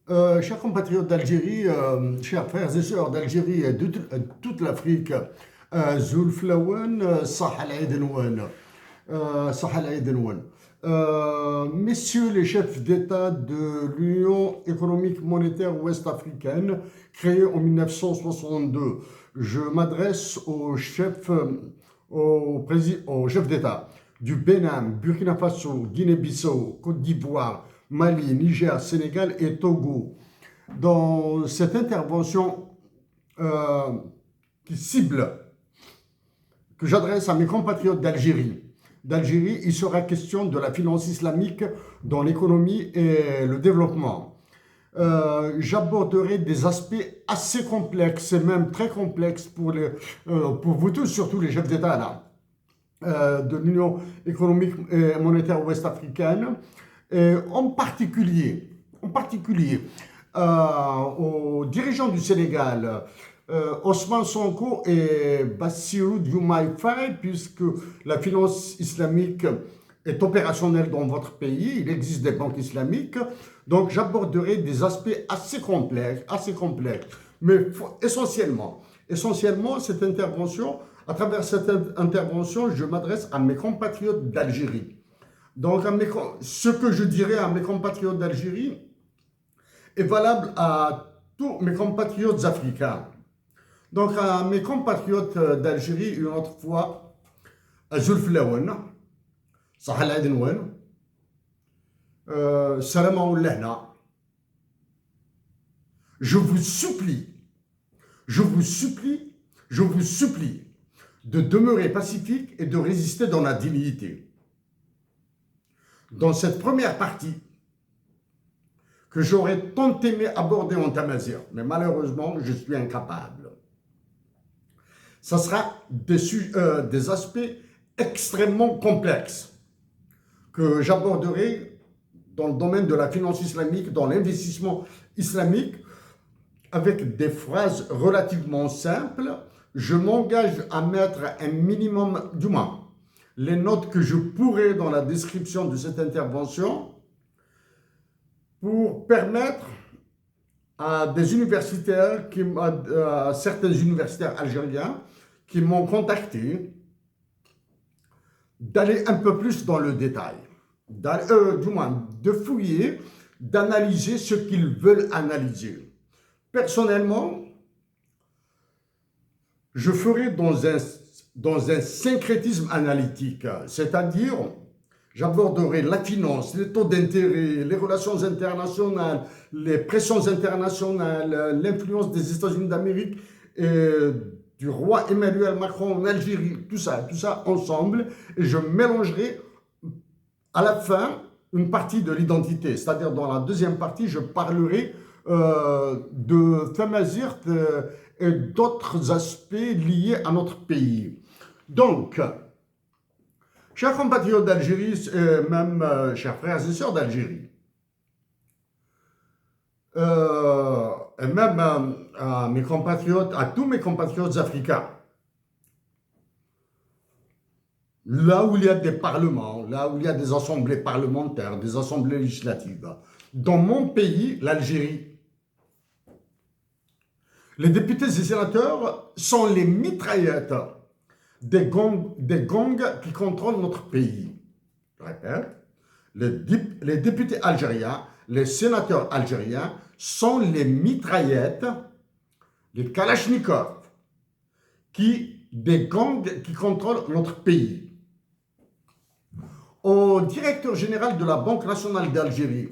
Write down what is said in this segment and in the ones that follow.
Chers compatriotes d'Algérie, chers frères et sœurs d'Algérie et de toute l'Afrique, Zulf Lawen, Sahel Aïdenouen, Sahel Aïdenouen. Messieurs les chefs d'État de l'Union économique monétaire ouest-africaine, créée en 1962, je m'adresse aux chefs d'État du Bénin, Burkina Faso, Guinée-Bissau, Côte d'Ivoire, Mali, Niger, Sénégal et Togo. Dans cette intervention euh, qui cible, que j'adresse à mes compatriotes d'Algérie, il sera question de la finance islamique dans l'économie et le développement. J'aborderai des aspects assez complexes et même très complexes pour vous tous, surtout les chefs d'État de l'Union économique et monétaire ouest-africaine, et en particulier aux dirigeants du Sénégal, Ousmane Sonko et Bassirou Diomaye Faye, puisque la finance islamique est opérationnelle dans votre pays, il existe des banques islamiques, donc j'aborderai des aspects assez complexes, mais essentiellement, cette intervention, à travers cette intervention, je m'adresse à mes compatriotes d'Algérie. Donc, ce que je dirais à mes compatriotes d'Algérie est valable à tous mes compatriotes africains. Donc, à mes compatriotes d'Algérie, une autre fois, Zulf Lawen, Sahel Aïdenouen, Salama Oulehna, je vous supplie, je vous supplie, je vous supplie de demeurer pacifique et de résister dans la dignité. Dans cette première partie, que j'aurais tant aimé aborder en Tamazir, mais malheureusement, je suis incapable. Ça sera des aspects extrêmement complexes que j'aborderai dans le domaine de la finance islamique, dans l'investissement islamique, avec des phrases relativement simples. Je m'engage à mettre un minimum d'humain. Les notes que je pourrai dans la description de cette intervention pour permettre à des universitaires, à certains universitaires algériens qui m'ont contacté d'aller un peu plus dans le détail, du moins de fouiller, d'analyser ce qu'ils veulent analyser. Personnellement, je ferai dans un syncrétisme analytique, c'est-à-dire j'aborderai la finance, les taux d'intérêt, les relations internationales, les pressions internationales, l'influence des États-Unis d'Amérique et du roi Emmanuel Macron en Algérie, tout ça ensemble, et je mélangerai à la fin une partie de l'identité, c'est-à-dire dans la deuxième partie, je parlerai de Tamazirt et d'autres aspects liés à notre pays. Donc, chers compatriotes d'Algérie, même chers frères et sœurs d'Algérie, et même à tous mes compatriotes africains, là où il y a des parlements, là où il y a des assemblées parlementaires, des assemblées législatives, dans mon pays, l'Algérie, les députés et sénateurs sont les mitraillettes des gangs qui contrôlent notre pays. Je répète, les députés algériens, les sénateurs algériens sont les mitraillettes, les kalachnikovs, des gangs qui contrôlent notre pays. Au directeur général de la Banque nationale d'Algérie,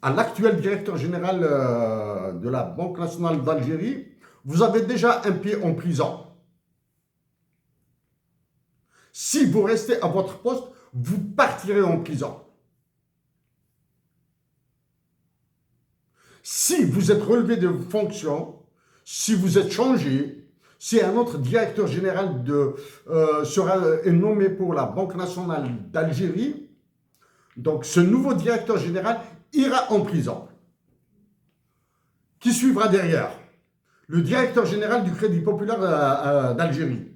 à l'actuel directeur général de la Banque nationale d'Algérie, vous avez déjà un pied en prison. Si vous restez à votre poste, vous partirez en prison. Si vous êtes relevé de fonctions, si vous êtes changé, si un autre directeur général est nommé pour la Banque nationale d'Algérie, donc ce nouveau directeur général ira en prison. Qui suivra derrière? Le directeur général du Crédit populaire d'Algérie.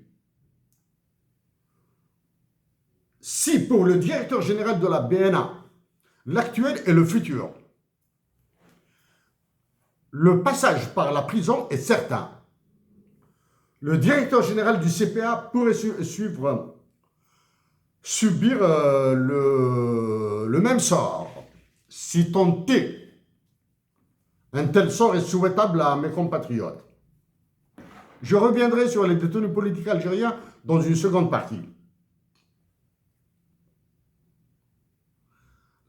Si pour le directeur général de la BNA, l'actuel et le futur, le passage par la prison est certain. Le directeur général du CPA pourrait subir le même sort, si tant est. Un tel sort est souhaitable à mes compatriotes. Je reviendrai sur les détenus politiques algériens dans une seconde partie.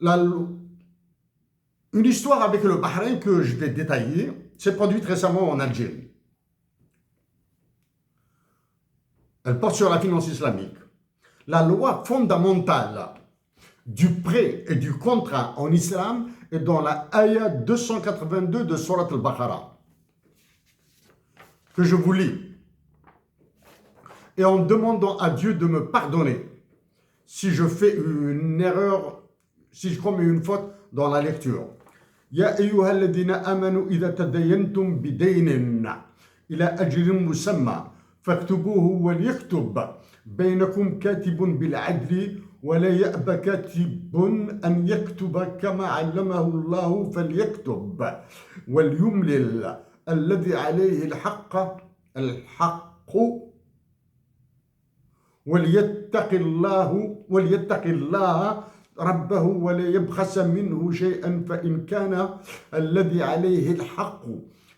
Une histoire avec le Bahreïn que je vais détailler s'est produite récemment en Algérie. Elle porte sur la finance islamique. La loi fondamentale du prêt et du contrat en islam est dans la ayah 282 de Surat al-Baqarah, que je vous lis. Et en demandant à Dieu de me pardonner si je fais une erreur, si je commets une faute dans la lecture. Ya ayyuha alladhina amanu idha tadayantum bidaynin ila ajrin musamma faktubuhu wal yaktub بينكم كاتب بالعدل ولا يأبى كاتب أن يكتب كما علمه الله فليكتب وليملل الذي عليه الحق وليتق الله ربه ولا يبخس منه شيئا فإن كان الذي عليه الحق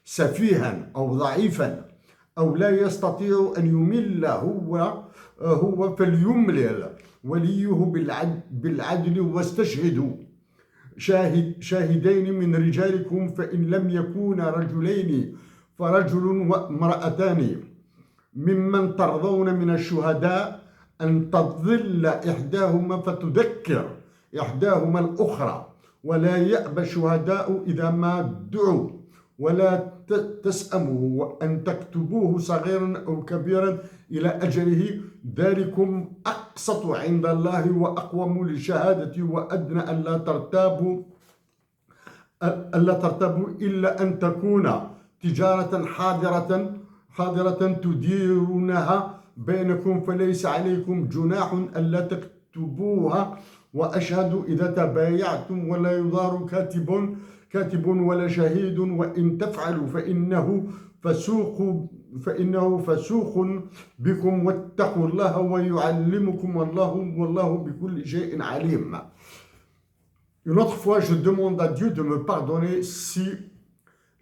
سفيها أو ضعيفا أو لا يستطيع أن يمل هو فليملل وليه بالعدل واستشهدوا شاهدين من رجالكم فإن لم يكونا رجلين فرجل وامرأتان ممن ترضون من الشهداء أن تضل إحداهما فتذكر إحداهما الأخرى ولا يأبى الشهداء إذا ما دعوا ولا تسأموا أن تكتبوه صغيرا أو كبيرا إلى أجله ذلكم أقسط عند الله وأقوم للشهادة وأدنى ألا ترتابوا إلا أن تكون تجارة حاضرة تديرونها بينكم فليس عليكم جناح ألا تكتبوها وأشهدوا إذا تبايعتم ولا يضار كاتب ولا شهيد وإن تفعلوا فإنه فسوق بكم واتقوا الله ويعلمكم الله والله بكل شيء عليم. Une autre fois, je demande à Dieu de me pardonner si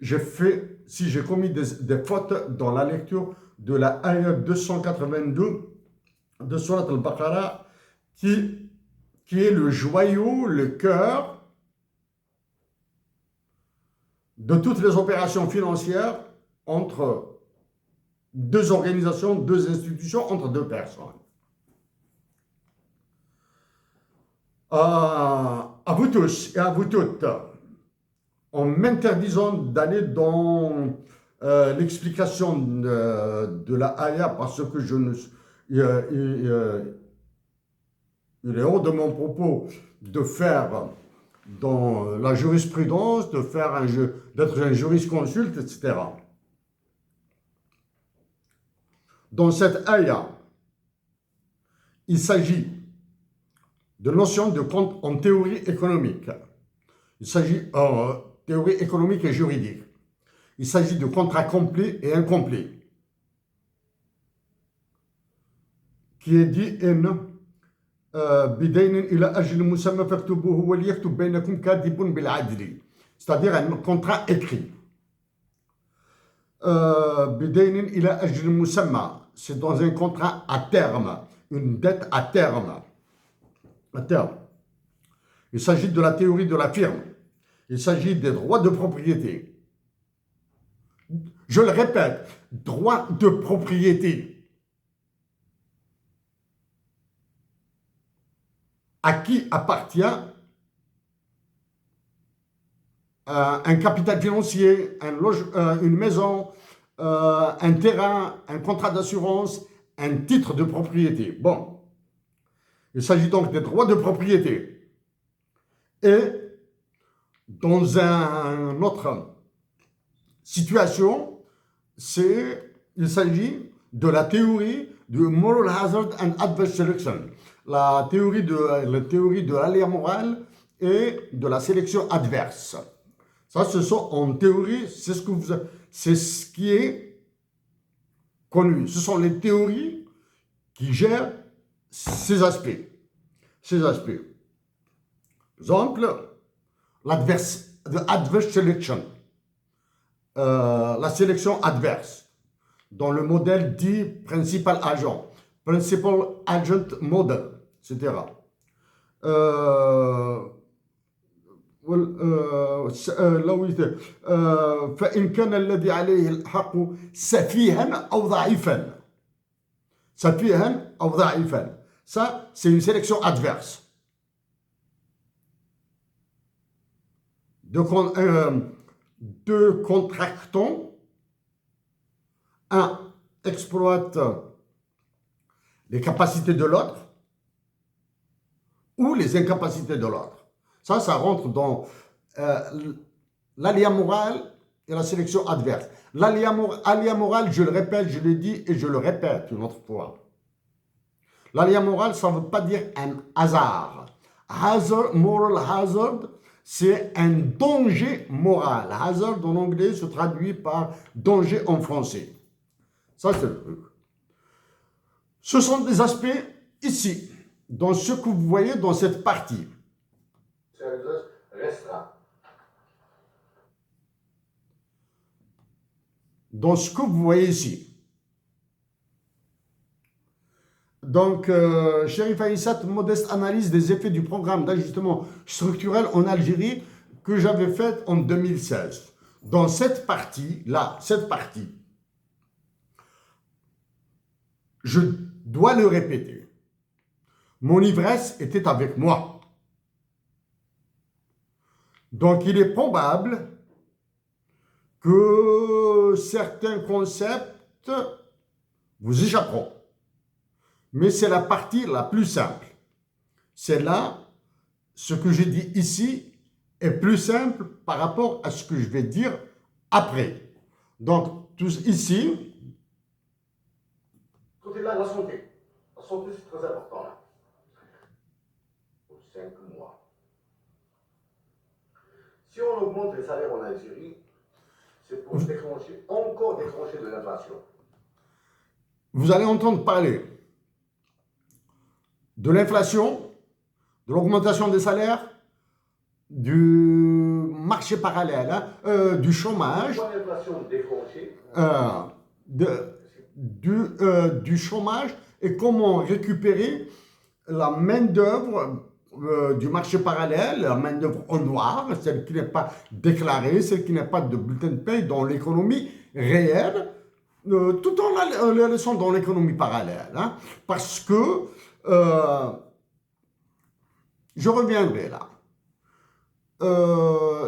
j'ai commis des fautes dans la lecture de la ayah 282 de Surat al-Baqarah, qui est le joyau, le cœur de toutes les opérations financières entre deux organisations, deux institutions, entre deux personnes. À vous tous et à vous toutes, en m'interdisant d'aller dans l'explication de la ayah parce que il est hors de mon propos de faire dans la jurisprudence, d'être un jurisconsulte, etc. Dans cette ayah, il s'agit de notions de compte en théorie économique. Il s'agit en théorie économique et juridique. Il s'agit de contrats complets et incomplets, qui est dit c'est-à-dire un contrat écrit. C'est dans un contrat à terme, une dette à terme. Il s'agit de la théorie de la firme. Il s'agit des droits de propriété. Je le répète, droits de propriété. À qui appartient un capital financier, une maison, un terrain, un contrat d'assurance, un titre de propriété. Bon, il s'agit donc des droits de propriété. Et dans une autre situation, il s'agit de la théorie du Moral Hazard and Adverse Selection, la théorie de l'aléa morale et de la sélection adverse. Ça, ce sont en théorie, c'est ce qui est connu. Ce sont les théories qui gèrent ces aspects. Ces aspects. Exemple, l'adverse selection, la sélection adverse, dans le modèle dit principal agent model, etc. فإن كان الذي عليه الحق سفيها أو ضعيفا. سفيها أو ضعيفا. Ça, c'est une sélection adverse. Deux contractants, un exploite les capacités de l'autre ou les incapacités de l'autre. Ça rentre dans l'aléa moral et la sélection adverse. L'aléa moral, je le répète, je le dis et je le répète une autre fois. L'aléa moral, ça ne veut pas dire un hasard. Moral hazard, c'est un danger moral. Hazard en anglais se traduit par danger en français. Ça, c'est le truc. Ce sont des aspects ici, dans ce que vous voyez dans cette partie. C'est un usage restreint. Dans ce que vous voyez ici. Donc, Cherif Aïssat, modeste analyse des effets du programme d'ajustement structurel en Algérie que j'avais fait en 2016. Dans cette partie-là, je dois le répéter. Mon ivresse était avec moi. Donc, il est probable que certains concepts vous échapperont. Mais c'est la partie la plus simple. C'est là, ce que j'ai dit ici est plus simple par rapport à ce que je vais dire après. Donc, tout ici, côté là, la santé. La santé, c'est très important là. Pour 5 mois. Si on augmente les salaires en Algérie, c'est pour déclencher de l'inflation. Vous allez entendre parler de l'inflation, de l'augmentation des salaires, du marché parallèle, du chômage, du chômage et comment récupérer la main-d'œuvre du marché parallèle, la main-d'œuvre en noir, celle qui n'est pas déclarée, celle qui n'a pas de bulletin de paie dans l'économie réelle, tout en la laissant dans l'économie parallèle. Hein, parce que je reviendrai là.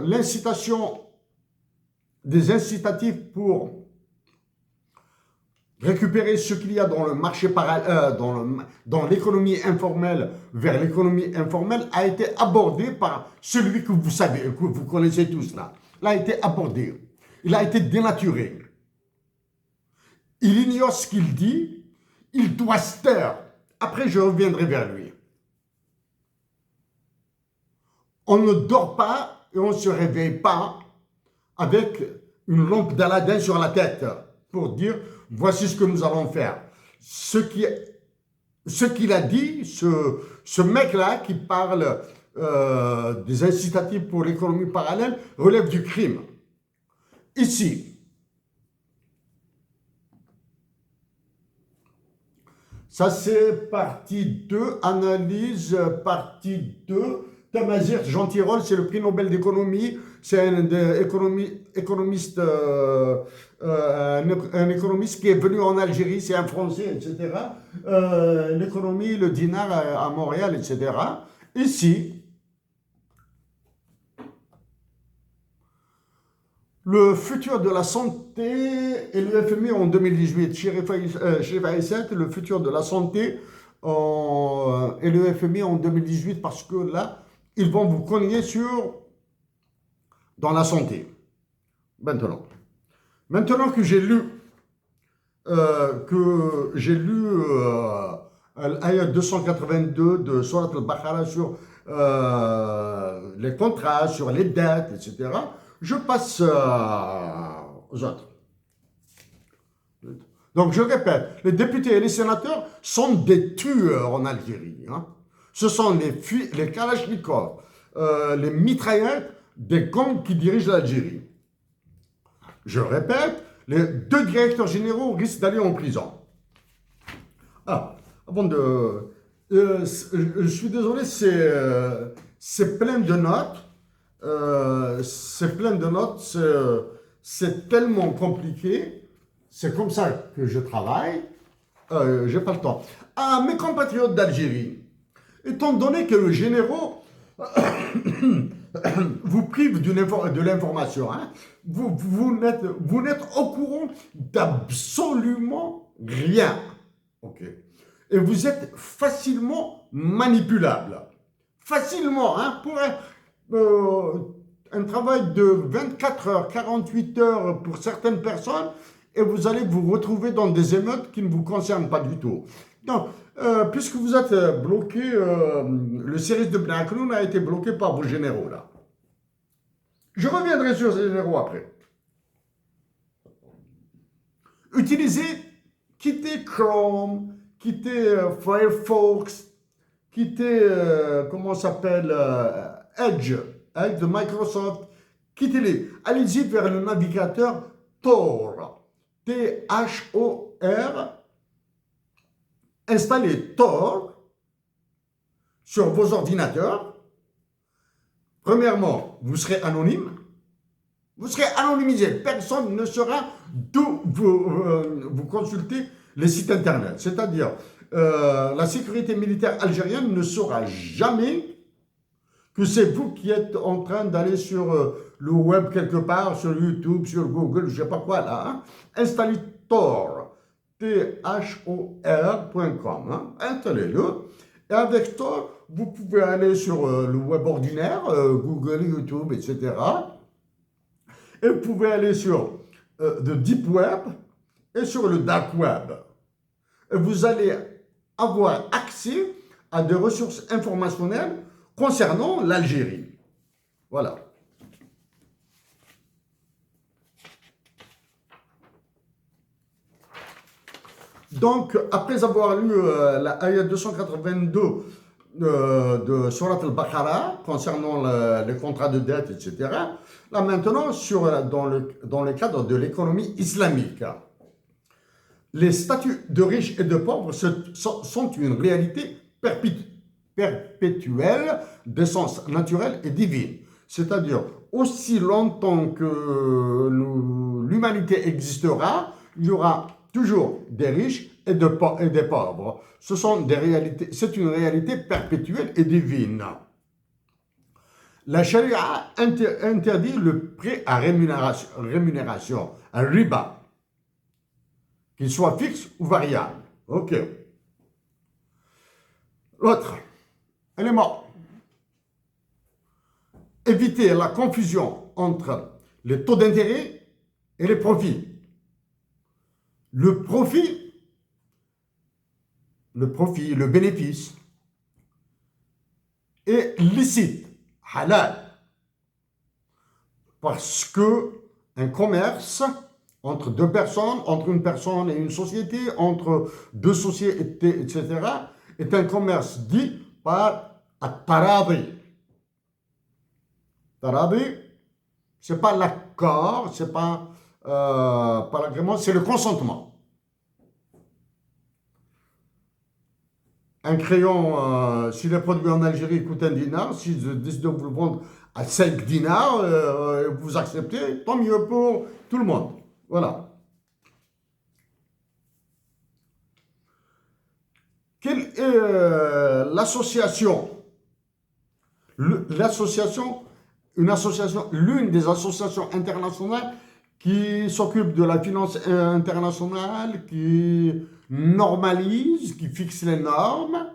L'incitation, des incitatifs pour récupérer ce qu'il y a dans le marché parallèle, dans l'économie informelle vers l'économie informelle a été abordé par celui que vous savez, que vous connaissez tous là. Il a été abordé. Il a été dénaturé. Il ignore ce qu'il dit. Il doit se taire. Après, je reviendrai vers lui. On ne dort pas et on ne se réveille pas avec une lampe d'Aladin sur la tête pour dire voici ce que nous allons faire. Ce qu'il a dit, ce mec-là qui parle des incitatifs pour l'économie parallèle relève du crime. Ici, ça c'est partie 2, analyse, partie 2. Tamazir Jean Tirole, c'est le prix Nobel d'économie. C'est un économiste qui est venu en Algérie, c'est un Français, etc. L'économie, le dinar à Montréal, etc. Ici, le futur de la santé et le FMI en 2018. Chez Faïsset, le futur de la santé et le FMI en 2018, parce que là, ils vont vous cogner dans la santé. Maintenant que j'ai lu l'ayat 282 de Surat al-Baqarah sur les contrats, sur les dettes, etc., Je passe aux autres. Donc, je répète, les députés et les sénateurs sont des tueurs en Algérie. Hein. Ce sont les Kalachnikovs, les mitraillettes des gangs qui dirigent l'Algérie. Je répète, les 2 directeurs généraux risquent d'aller en prison. Ah, avant de... je suis désolé, c'est plein de notes. C'est plein de notes, c'est tellement compliqué. C'est comme ça que je travaille. J'ai pas le temps. Ah, mes compatriotes d'Algérie, étant donné que le généraux vous prive de l'information, hein, vous n'êtes au courant d'absolument rien. Ok. Et vous êtes facilement manipulable. Facilement, hein, pour un travail de 24 heures, 48 heures pour certaines personnes, et vous allez vous retrouver dans des émeutes qui ne vous concernent pas du tout. Donc, puisque vous êtes bloqué, le service de Bnakloun a été bloqué par vos généraux, là. Je reviendrai sur ces généraux après. Utilisez, quittez Chrome, quittez Firefox, quittez, comment ça s'appelle, Edge de Microsoft, quittez-les. Allez-y vers le navigateur Tor, T-H-O-R. Installez Tor sur vos ordinateurs. Premièrement, vous serez anonyme. Vous serez anonymisé. Personne ne saura d'où vous consultez les sites internet. C'est-à-dire, la sécurité militaire algérienne ne saura jamais que c'est vous qui êtes en train d'aller sur le web quelque part, sur YouTube, sur Google, je ne sais pas quoi là. Hein. Installez Tor, thor.com. Hein. Installez-le. Et avec Tor, vous pouvez aller sur le web ordinaire, Google, YouTube, etc. Et vous pouvez aller sur le Deep Web et sur le Dark Web. Et vous allez avoir accès à des ressources informationnelles concernant l'Algérie. Voilà. Donc, après avoir lu la ayat 282 de Surat al-Baqarah concernant les contrats de dette, etc., là maintenant, dans le cadre de l'économie islamique, les statuts de riches et de pauvres sont une réalité perpétuelle d'essence naturelle et divine. C'est-à-dire, aussi longtemps que l'humanité existera, il y aura toujours des riches et des pauvres. C'est une réalité perpétuelle et divine. La charia interdit le prêt à rémunération, un riba, qu'il soit fixe ou variable. Ok. L'autre élément, éviter la confusion entre les taux d'intérêt et les profits. Le profit, le bénéfice est licite, halal, parce que un commerce entre deux personnes, entre une personne et une société, entre deux sociétés, etc., est un commerce dit par at-taradi. Taradi, c'est pas l'accord, c'est pas l'agrément, c'est le consentement. Un crayon, si le produit en Algérie coûte 1 dinar, si je décide de vous le vendre à 5 dinars, vous acceptez, tant mieux pour tout le monde. Voilà. Quelle est l'association? L'une des associations internationales qui s'occupe de la finance internationale, qui normalise, qui fixe les normes,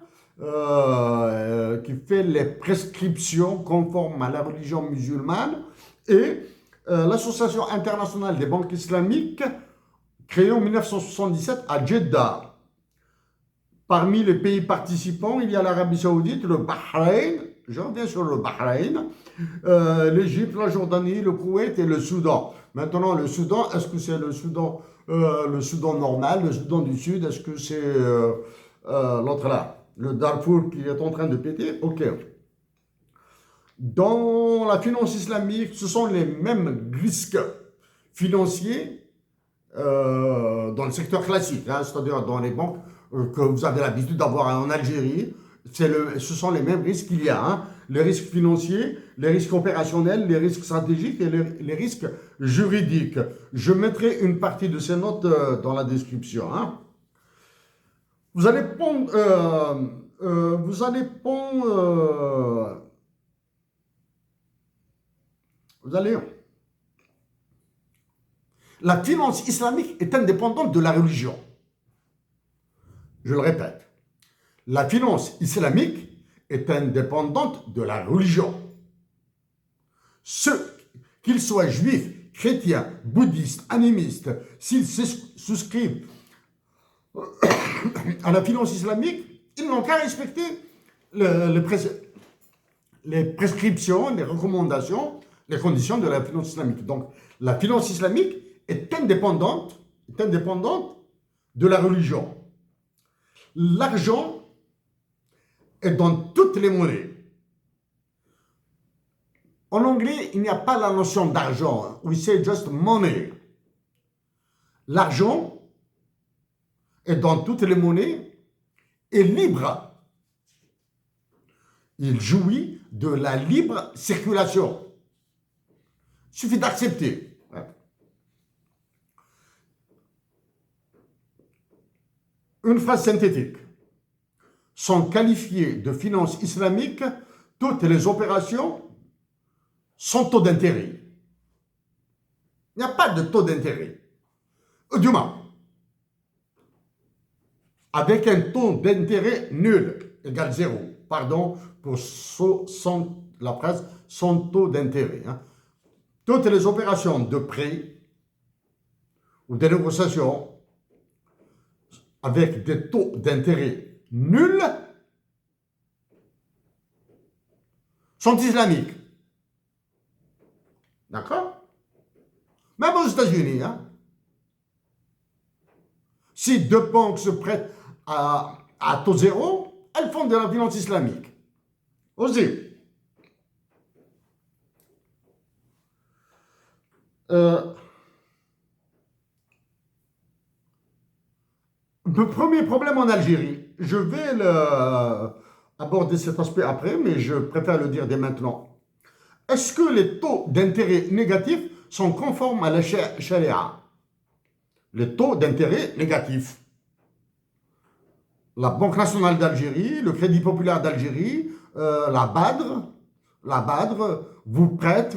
qui fait les prescriptions conformes à la religion musulmane, et l'Association internationale des banques islamiques, créée en 1977 à Jeddah. Parmi les pays participants, il y a l'Arabie Saoudite, le Bahreïn, Je reviens sur le Bahreïn, l'Égypte, la Jordanie, le Koweït et le Soudan. Maintenant, le Soudan, est-ce que c'est le Soudan normal, le Soudan du Sud? Est-ce que c'est l'autre là, le Darfour qui est en train de péter? Ok. Dans la finance islamique, ce sont les mêmes risques financiers dans le secteur classique, hein, c'est-à-dire dans les banques que vous avez l'habitude d'avoir en Algérie. Ce sont les mêmes risques qu'il y a, hein, les risques financiers, les risques opérationnels, les risques stratégiques et les risques juridiques. Je mettrai une partie de ces notes dans la description. Hein. Vous allez prendre, vous allez prendre, vous allez. La finance islamique est indépendante de la religion. Je le répète. La finance islamique est indépendante de la religion. Ceux, qu'ils soient juifs, chrétiens, bouddhistes, animistes, s'ils souscrivent à la finance islamique, ils n'ont qu'à respecter les prescriptions, les recommandations, les conditions de la finance islamique. Donc, la finance islamique est indépendante de la religion. L'argent est dans toutes les monnaies. En anglais, il n'y a pas la notion d'argent. We say just money. L'argent est dans toutes les monnaies et libre. Il jouit de la libre circulation. Il suffit d'accepter. Une phrase synthétique. Sont qualifiées de finance islamique toutes les opérations sans taux d'intérêt. Il n'y a pas de taux d'intérêt. Du moins, avec un taux d'intérêt nul, égale zéro. Pardon pour la phrase sans taux d'intérêt. Hein. Toutes les opérations de prêt ou de négociation avec des taux d'intérêt nuls sont islamiques. D'accord? Même aux États-Unis, hein? Si deux banques se prêtent à taux zéro, elles font de la finance islamique. Aussi. Le premier problème en Algérie, je vais aborder cet aspect après, mais je préfère le dire dès maintenant. Est-ce que les taux d'intérêt négatifs sont conformes à la charia? Les taux d'intérêt négatifs. La Banque nationale d'Algérie, le Crédit populaire d'Algérie, la BADR vous prête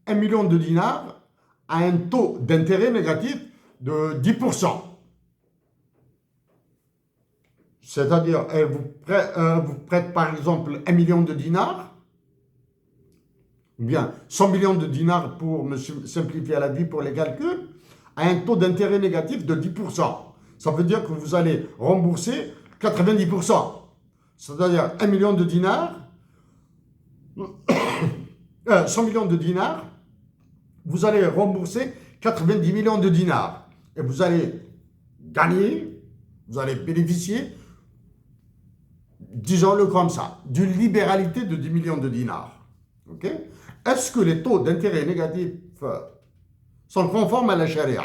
1 million de dinars à un taux d'intérêt négatif de 10%. C'est-à-dire, elle vous prête par exemple 1 million de dinars, ou bien 100 millions de dinars pour me simplifier la vie pour les calculs, à un taux d'intérêt négatif de 10%. Ça veut dire que vous allez rembourser 90%. C'est-à-dire 1 million de dinars, 100 millions de dinars, vous allez rembourser 90 millions de dinars. Et vous allez gagner, vous allez bénéficier, disons-le comme ça, d'une libéralité de 10 millions de dinars. Okay? Est-ce que les taux d'intérêt négatifs sont conformes à la charia?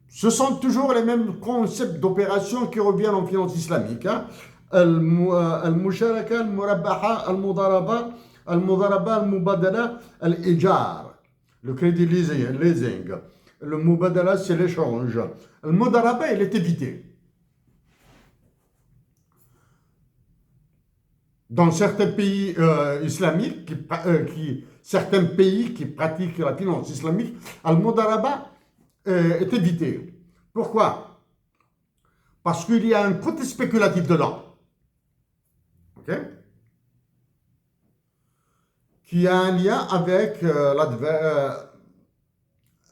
Ce sont toujours les mêmes concepts d'opération qui reviennent en finance islamique. Hein? Al-musharaka, al-murabbaha, al-mudaraba, al-mubadala, al-ijar. Le crédit leasing. Le mubadala, c'est l'échange. Al-mudaraba, il est évité. Dans certains pays islamiques, certains pays qui pratiquent la finance islamique, al-mudaraba est évité. Pourquoi? Parce qu'il y a un côté spéculatif dedans. Ok? Qui a un lien avec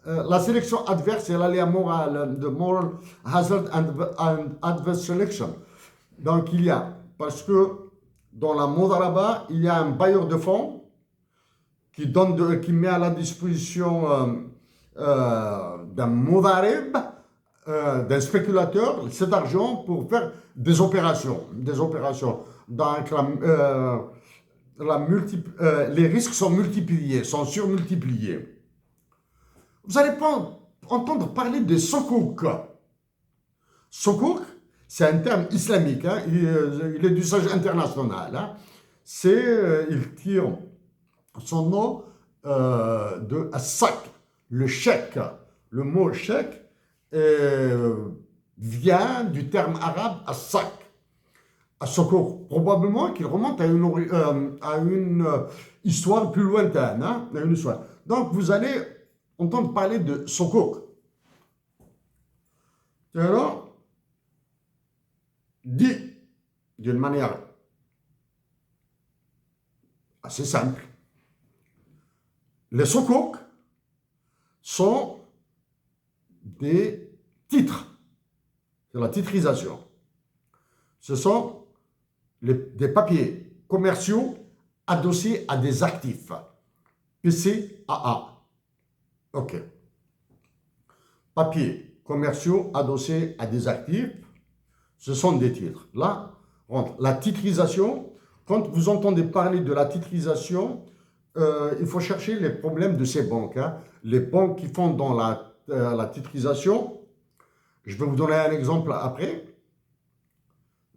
la sélection adverse et l'aléa moral, the moral hazard and adverse selection. Donc il y a parce que dans la Modaraba, il y a un bailleur de fonds qui met à la disposition d'un Modareb, d'un spéculateur, cet argent pour faire des opérations. Des opérations. Donc, les risques sont multipliés, sont surmultipliés. Vous allez pas entendre parler de Sukuk. Sukuk, c'est un terme islamique, hein, il est d'usage international. Hein. Il tire son nom de As-Sak, le chèque. Le mot chèque vient du terme arabe As-Sak. As-Sukuk, probablement qu'il remonte à une histoire plus lointaine. Hein, à une histoire. Donc vous allez entendre parler de Sukuk. Alors, dit d'une manière assez simple, les Sukuk sont des titres, c'est la titrisation. Ce sont des papiers commerciaux adossés à des actifs, PCAA. OK. Papiers commerciaux adossés à des actifs, ce sont des titres. Là, la titrisation, quand vous entendez parler de la titrisation, il faut chercher les problèmes de ces banques. Hein. Les banques qui font dans la titrisation, je vais vous donner un exemple après,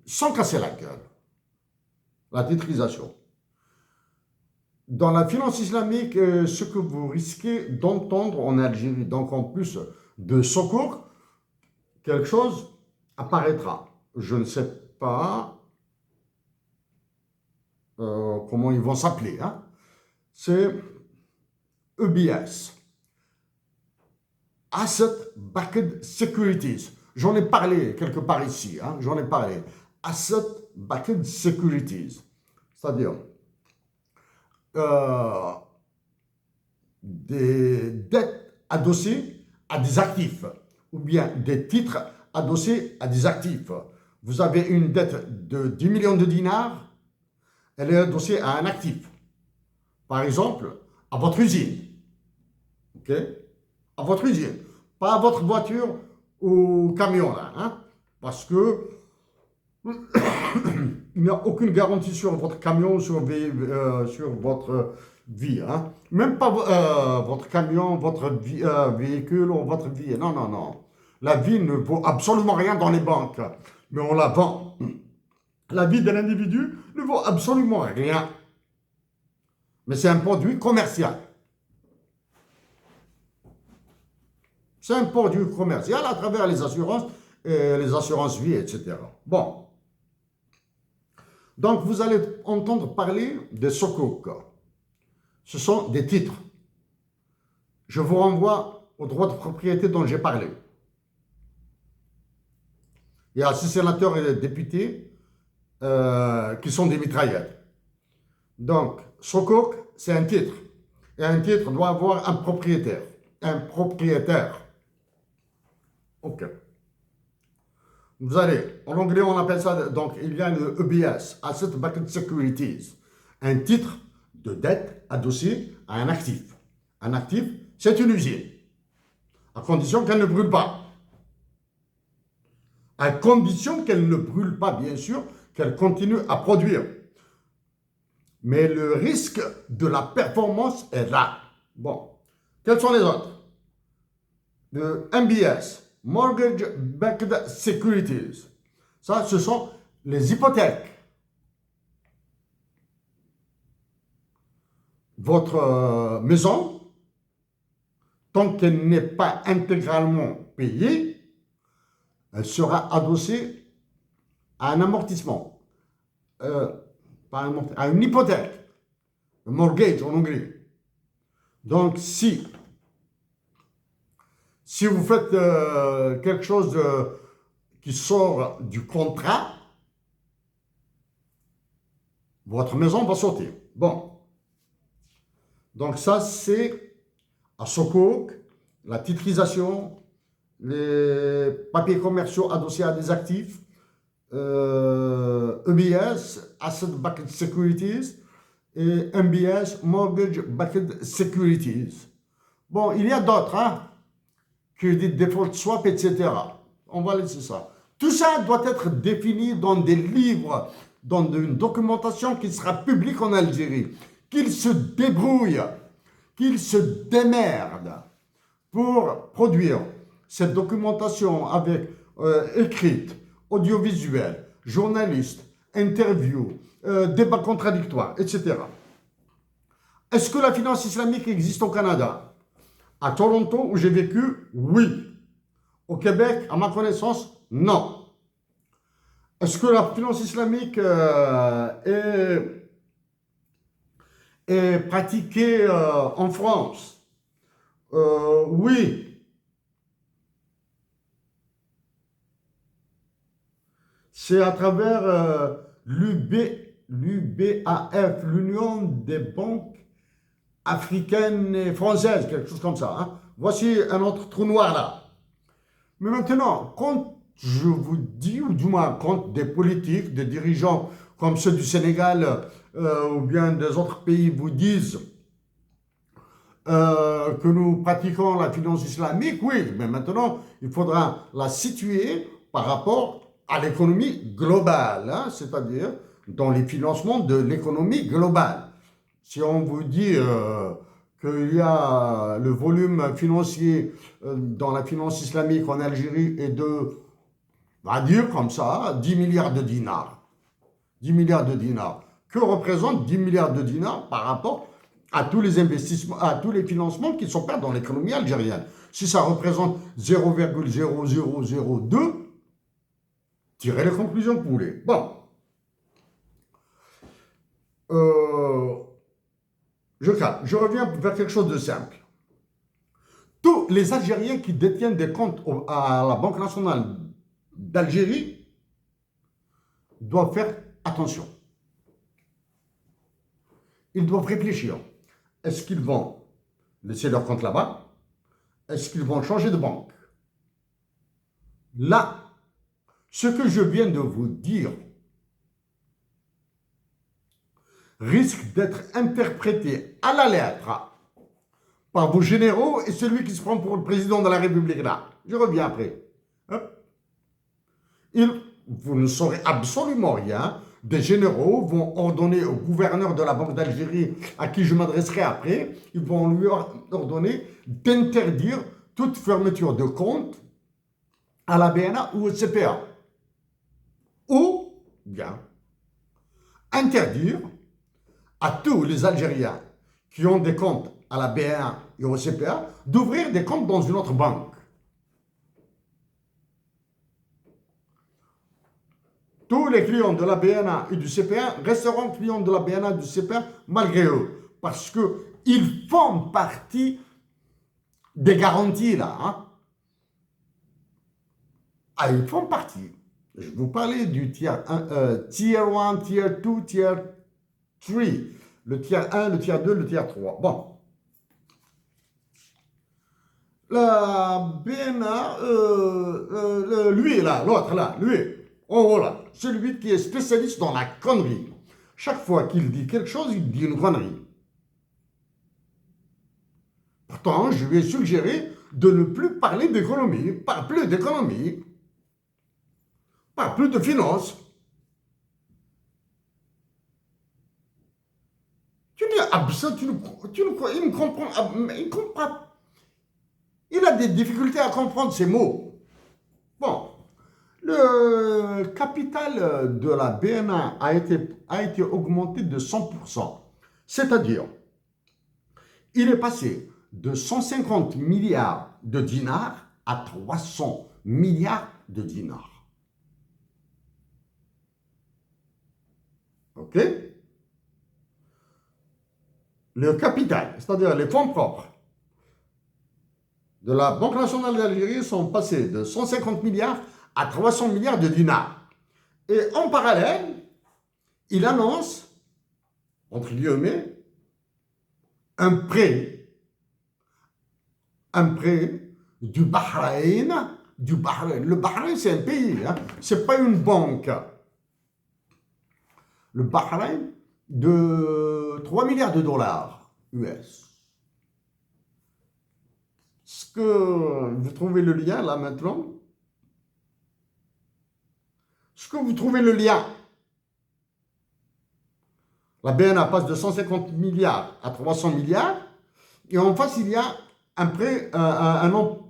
sans casser la gueule. La titrisation. Dans la finance islamique, ce que vous risquez d'entendre en Algérie, donc en plus de Sukuk, quelque chose apparaîtra. Je ne sais pas comment ils vont s'appeler. Hein. C'est EBS. Asset Backed Securities. J'en ai parlé quelque part ici. Hein. J'en ai parlé. Asset Backed Securities. C'est-à-dire des dettes adossées à des actifs ou bien des titres adossés à des actifs. Vous avez une dette de 10 millions de dinars, elle est adossée à un actif. Par exemple, à votre usine. OK? À votre usine. Pas à votre voiture ou camion, là. Hein? Parce que il n'y a aucune garantie sur votre camion, sur votre vie. Hein? Même pas votre camion, votre véhicule ou votre vie. Non, non, non. La vie ne vaut absolument rien dans les banques, mais on la vend. La vie d'un individu ne vaut absolument rien. Mais c'est un produit commercial. C'est un produit commercial à travers les assurances vie, etc. Bon. Donc, vous allez entendre parler de Sukuk. Ce sont des titres. Je vous renvoie au droit de propriété dont j'ai parlé. Il y a 6 sénateurs et des députés qui sont des mitraillettes. Donc, Sukuk, c'est un titre. Et un titre doit avoir un propriétaire. Un propriétaire. OK. Vous allez, en anglais, on appelle ça, donc il y a le EBS, Asset Backed Securities, un titre de dette adossé à un actif. Un actif, c'est une usine, à condition qu'elle ne brûle pas. À condition qu'elle ne brûle pas, bien sûr, qu'elle continue à produire. Mais le risque de la performance est là. Bon, quels sont les autres? Le MBS, Mortgage Backed Securities. Ça, ce sont les hypothèques. Votre maison, tant qu'elle n'est pas intégralement payée, elle sera adossée à un amortissement, à une hypothèque, un mortgage en anglais. Donc, si vous faites quelque chose qui sort du contrat, votre maison va sauter. Bon. Donc ça, c'est à Sukuk, la titrisation, les papiers commerciaux adossés à des actifs, EBS, Asset Backed Securities, et MBS, Mortgage Backed Securities. Bon, il y a d'autres, hein, Credit Default Swap, etc. On va laisser ça. Tout ça doit être défini dans des livres, dans une documentation qui sera publique en Algérie. Qu'ils se débrouillent, qu'ils se démerdent pour produire cette documentation avec écrite, audiovisuelle, journaliste, interview, débat contradictoire, etc. Est-ce que la finance islamique existe au Canada? À Toronto, où j'ai vécu, oui. Au Québec, à ma connaissance, non. Est-ce que la finance islamique est pratiquée en France? Oui. C'est à travers l'UBAF, l'Union des banques africaines et françaises, quelque chose comme ça, hein. Voici un autre trou noir là. Mais maintenant, quand je vous dis, ou du moins quand des politiques, des dirigeants comme ceux du Sénégal ou bien des autres pays vous disent que nous pratiquons la finance islamique, oui, mais maintenant, il faudra la situer par rapport à l'économie globale, hein, c'est-à-dire dans les financements de l'économie globale. Si on vous dit qu'il y a le volume financier dans la finance islamique en Algérie est de, on va dire comme ça, 10 milliards de dinars. 10 milliards de dinars. Que représentent 10 milliards de dinars par rapport à tous les investissements, à tous les financements qui sont perdus dans l'économie algérienne? Si ça représente 0,0002, tirez les conclusions que vous voulez. Bon. Je reviens vers quelque chose de simple. Tous les Algériens qui détiennent des comptes à la Banque nationale d'Algérie doivent faire attention. Ils doivent réfléchir. Est-ce qu'ils vont laisser leur compte là-bas? Est-ce qu'ils vont changer de banque? Là, ce que je viens de vous dire risque d'être interprété à la lettre par vos généraux et celui qui se prend pour le président de la République là. Je reviens après. Vous ne saurez absolument rien. Des généraux vont ordonner au gouverneur de la Banque d'Algérie, à qui je m'adresserai après, ils vont lui ordonner d'interdire toute fermeture de compte à la BNA ou au CPA. Ou bien interdire à tous les Algériens qui ont des comptes à la BNA et au CPA d'ouvrir des comptes dans une autre banque. Tous les clients de la BNA et du CPA resteront clients de la BNA et du CPA malgré eux. Parce qu'ils font partie des garanties là. Hein. Ah, ils font partie. Je vous parlais du tier 1, tier 1, tier 2, tier 3. Le tier 1, le tier 2, le tier 3. Bon. La BNA, lui là, l'autre là, lui. Oh voilà, celui qui est spécialiste dans la connerie. Chaque fois qu'il dit quelque chose, il dit une connerie. Pourtant, je lui ai suggéré de ne plus parler d'économie, pas plus d'économie, pas plus de finance. Tu dis absent, il ne comprend, il comprend. Il a des difficultés à comprendre ces mots. Bon. Le capital de la BNA a été augmenté de 100%. C'est-à-dire, il est passé de 150 milliards de dinars à 300 milliards de dinars. OK? Le capital, c'est-à-dire les fonds propres de la Banque nationale d'Algérie sont passés de 150 milliards à 300 milliards de dinars. Et en parallèle, il annonce, entre guillemets, un prêt du Bahreïn du Bahreïn. Le Bahreïn, c'est un pays, hein? Ce n'est pas une banque. Le Bahreïn, de 3 milliards de dollars US. Est-ce que vous trouvez le lien là maintenant? Est-ce que vous trouvez le lien? La BNA passe de 150 milliards à 300 milliards. Et en face, il y a un prêt, un emprunt.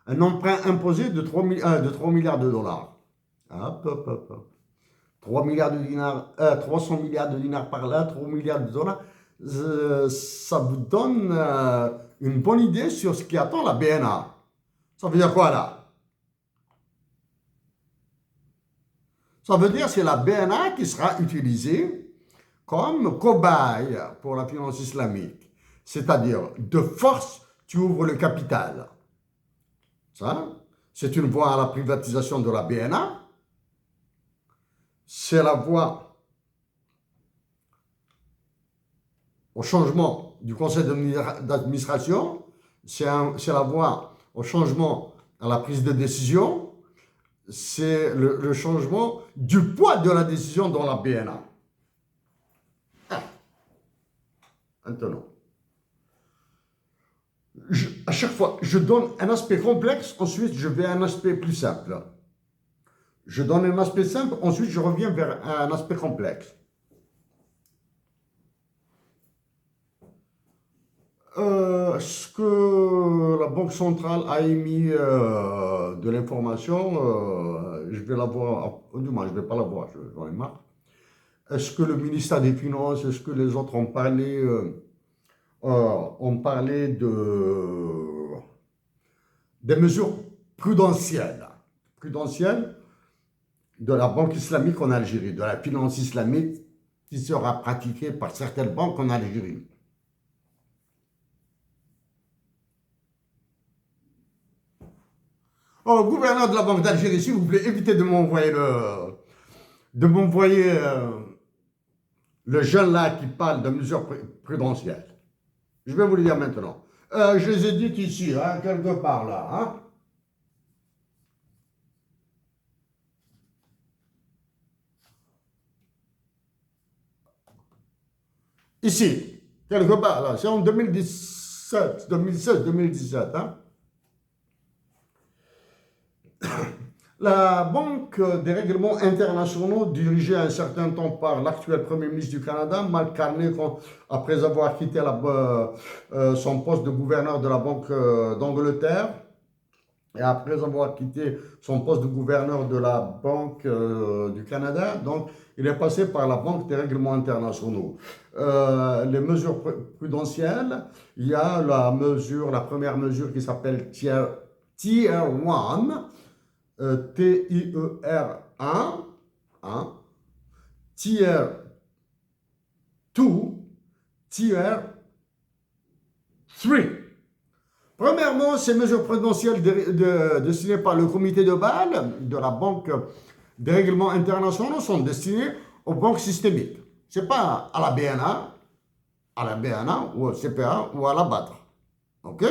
Un emprunt imposé de 3 milliards de dollars. Hop, hop, hop, hop. 3 milliards de dinars, 300 milliards de dinars par là, 3 milliards de dollars. Ça vous donne une bonne idée sur ce qui attend la BNA. Ça veut dire quoi là? Ça veut dire que c'est la BNA qui sera utilisée comme cobaye pour la finance islamique. C'est-à-dire, de force, tu ouvres le capital. Ça, c'est une voie à la privatisation de la BNA. C'est la voie au changement du conseil d'administration. C'est la voie au changement à la prise de décision. C'est le changement du poids de la décision dans la BNA. Maintenant, à chaque fois, je donne un aspect complexe, ensuite je vais à un aspect plus simple. Je donne un aspect simple, ensuite je reviens vers un aspect complexe. Est-ce que la Banque centrale a émis de l'information? Je vais la voir, du moins je ne vais pas la voir, j'en ai marre. Est-ce que le ministère des Finances, est-ce que les autres ont parlé des mesures prudentielles de la banque islamique en Algérie, de la finance islamique qui sera pratiquée par certaines banques en Algérie. Oh, gouverneur de la Banque d'Algérie, s'il vous plaît, évitez de m'envoyer le jeune là qui parle de mesures prudentielles. Je vais vous le dire maintenant. Je les ai dites ici, hein, quelque part là. Hein. Ici, quelque part là. C'est en 2017, 2016, 2017. Hein. La Banque des règlements internationaux, dirigée un certain temps par l'actuel Premier ministre du Canada, Mark Carney, après avoir quitté son poste de gouverneur de la Banque d'Angleterre, et après avoir quitté son poste de gouverneur de la Banque du Canada, donc il est passé par la Banque des règlements internationaux. Les mesures prudentielles, il y a la première mesure qui s'appelle Tier 1, TIER1, hein, Tier 2, Tier 3. Premièrement, ces mesures prudentielles destinées par le comité de Bâle de la Banque des règlements internationaux sont destinées aux banques systémiques. Ce n'est pas à la BNA ou au CPA ou à la BATRE. OK?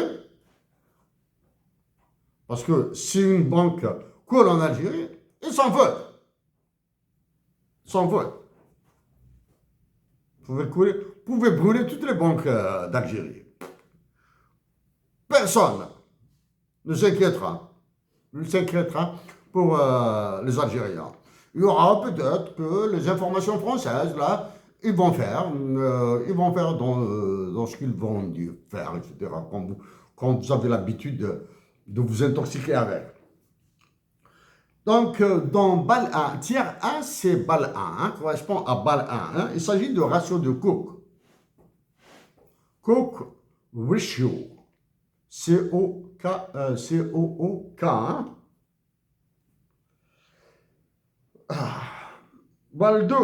Parce que si une banque coule en Algérie, ils s'en foutent. Ils s'en foutent. Vous pouvez brûler toutes les banques d'Algérie. Personne ne s'inquiétera pour les Algériens. Il y aura peut-être que les informations françaises, là, ils vont faire dans ce qu'ils vont faire, etc. Quand vous avez l'habitude de vous intoxiquer avec. Donc, dans BAL 1, tiers 1, c'est BAL 1, hein, correspond à BAL 1. Hein, il s'agit de ratio de Cook. Cook ratio. C-O-O-K. Hein. BAL 2.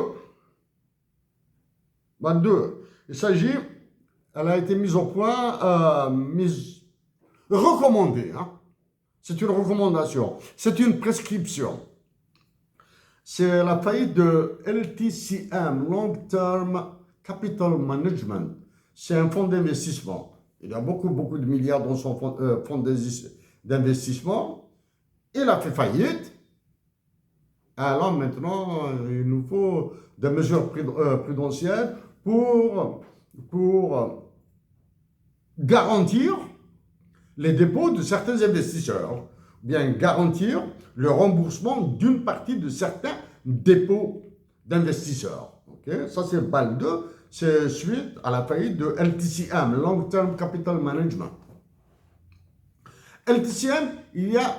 BAL 2. Il s'agit, elle a été mise au point, recommandée. Hein. C'est une recommandation, c'est une prescription. C'est la faillite de LTCM, Long Term Capital Management. C'est un fonds d'investissement. Il y a beaucoup de milliards dans son fonds d'investissement. Il a fait faillite. Alors maintenant, il nous faut des mesures prudentielles pour garantir les dépôts de certains investisseurs, bien garantir le remboursement d'une partie de certains dépôts d'investisseurs. Okay? Ça, c'est BAL 2, c'est suite à la faillite de LTCM, Long Term Capital Management. LTCM, il y a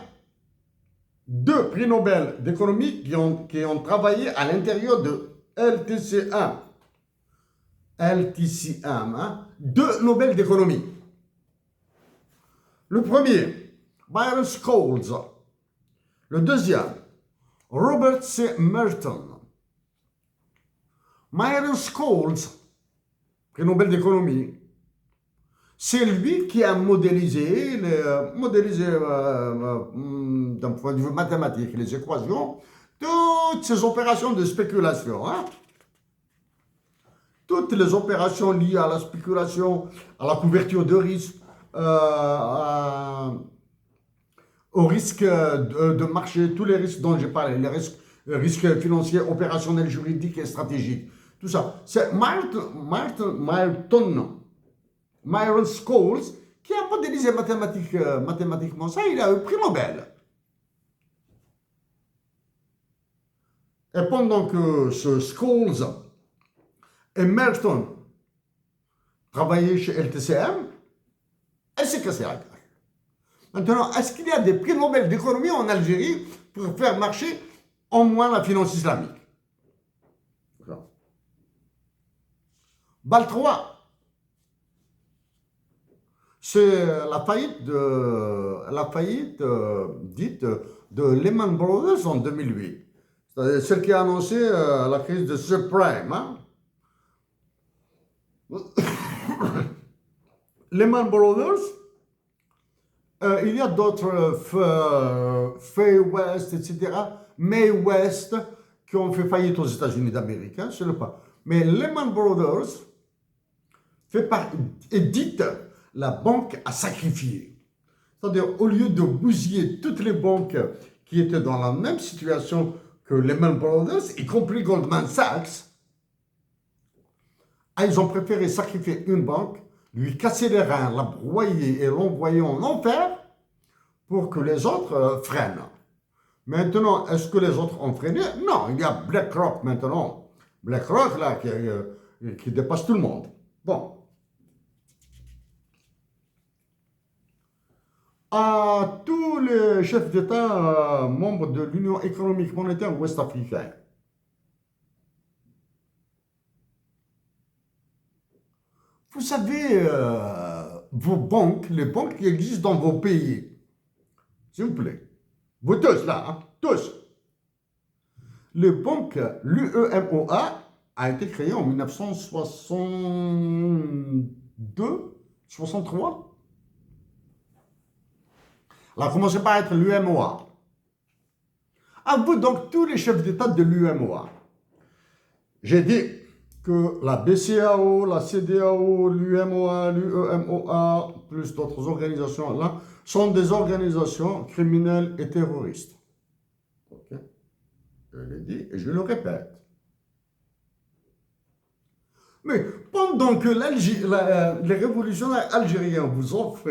2 prix Nobel d'économie qui ont travaillé à l'intérieur de LTCM. LTCM, hein? 2 Nobel d'économie. Le premier, Byron Scholes. Le deuxième, Robert C. Merton. Byron Scholes, prix Nobel d'économie, c'est lui qui a modélisé d'un point de vue mathématique, les équations, toutes ces opérations de spéculation. Hein? Toutes les opérations liées à la spéculation, à la couverture de risque, au risque de marché, tous les risques dont j'ai parlé, les risques financiers, opérationnels, juridiques et stratégiques. Tout ça. C'est Myron Scholes qui a modélisé mathématiquement ça. Il a eu le prix Nobel. Et pendant que ce Scholes et Merton travaillaient chez LTCM, elle s'est cassée la gueule. Maintenant, est-ce qu'il y a des prix Nobel d'économie en Algérie pour faire marcher au moins la finance islamique? BAL 3, c'est la faillite dite de Lehman Brothers en 2008. C'est celle qui a annoncé la crise de subprime. Hein? Lehman Brothers, il y a d'autres, Fay West, etc., May West, qui ont fait faillite aux États-Unis d'Amérique. Hein, c'est le pas. Mais Lehman Brothers est dite la banque à sacrifier. C'est-à-dire, au lieu de bousiller toutes les banques qui étaient dans la même situation que Lehman Brothers, y compris Goldman Sachs, ils ont préféré sacrifier une banque, lui casser les reins, la broyer et l'envoyer en enfer pour que les autres freinent. Maintenant, est-ce que les autres ont freiné? Non, il y a BlackRock maintenant. BlackRock, là, qui dépasse tout le monde. Bon. À tous les chefs d'État membres de l'Union économique monétaire ouest-africaine, vous savez, vos banques, les banques qui existent dans vos pays, s'il vous plaît, vous tous là, hein, tous, les banques, l'UEMOA a été créée en 1962, 63. Elle a commencé par être l'UEMOA. À vous donc, tous les chefs d'État de l'UEMOA, j'ai dit que la BCAO, la CEDEAO, l'UEMOA, l'UEMOA, plus d'autres organisations là, sont des organisations criminelles et terroristes. Ok? Je l'ai dit et je le répète. Mais pendant que les révolutionnaires algériens vous offrent,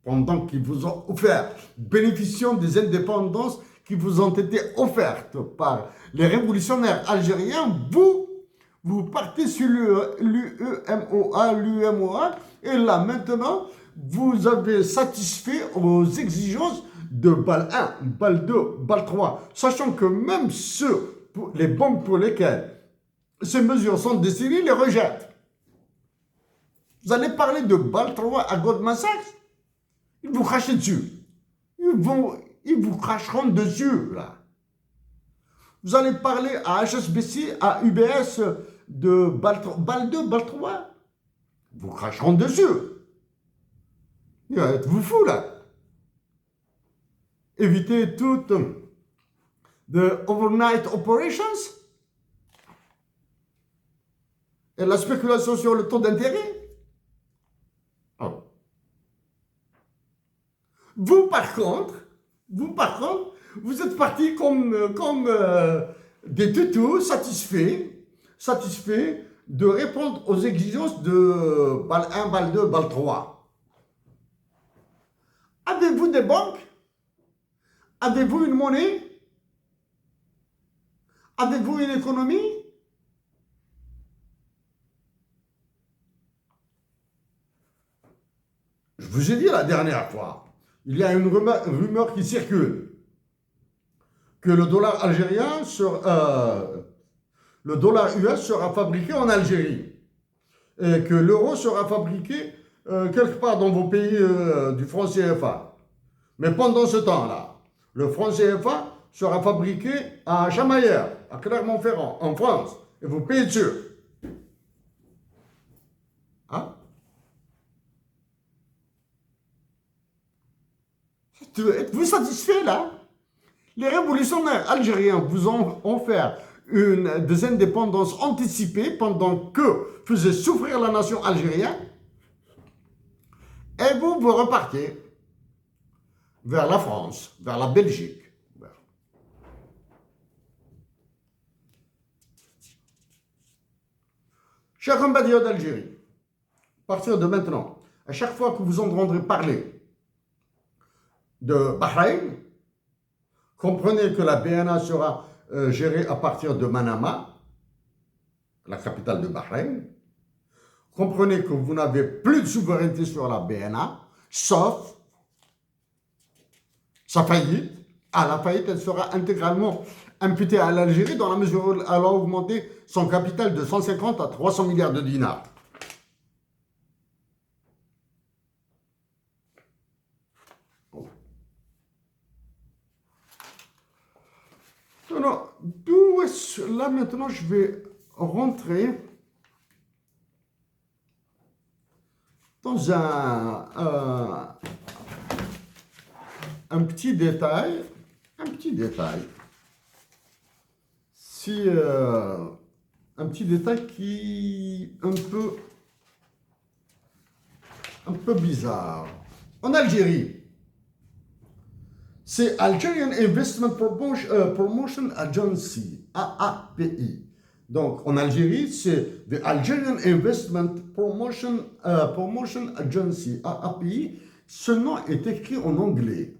pendant qu'ils vous ont offert, bénéficiant des indépendances qui vous ont été offertes par les révolutionnaires algériens, vous partez sur l'UEMOA, et là maintenant, vous avez satisfait aux exigences de BAL 1, BAL 2, BAL 3, sachant que même les banques pour lesquelles ces mesures sont destinées les rejettent. Vous allez parler de BAL 3 à Goldman Sachs, ils vous crachent dessus. Ils vous cracheront dessus, là. Vous allez parler à HSBC, à UBS de BAL 2, BAL 3. Ils vous cracheront dessus. Êtes-vous fous, là? Évitez toutes the overnight operations et la spéculation sur le taux d'intérêt. par contre, vous êtes partis comme des toutous satisfaits de répondre aux exigences de balle 1, balle 2, balle 3. Avez-vous des banques? Avez-vous une monnaie? Avez-vous une économie? Je vous ai dit la dernière fois, il y a une rumeur qui circule que le dollar algérien le dollar US sera fabriqué en Algérie et que l'euro sera fabriqué quelque part dans vos pays du franc CFA. Mais pendant ce temps-là, le franc CFA sera fabriqué à Chamaillère, à Clermont-Ferrand, en France, et vous payez dessus. Hein? Êtes-vous satisfait là? Les révolutionnaires algériens vous ont offert des indépendances anticipées pendant que faisaient souffrir la nation algérienne. Et vous repartez vers la France, vers la Belgique. Chers compatriotes d'Algérie, à partir de maintenant, à chaque fois que vous entendrez parler de Bahreïn, comprenez que la BNA sera gérée à partir de Manama, la capitale de Bahreïn. Comprenez que vous n'avez plus de souveraineté sur la BNA, sauf sa faillite. À la faillite, elle sera intégralement imputée à l'Algérie dans la mesure où elle a augmenté son capital de 150 à 300 milliards de dinars. Alors, là maintenant, je vais rentrer dans un petit détail, un petit détail qui est un peu bizarre. En Algérie, c'est Algerian Investment Promotion Agency, AAPI. Donc, en Algérie, c'est the Algerian Investment Promotion Agency, AAPI. Ce nom est écrit en anglais.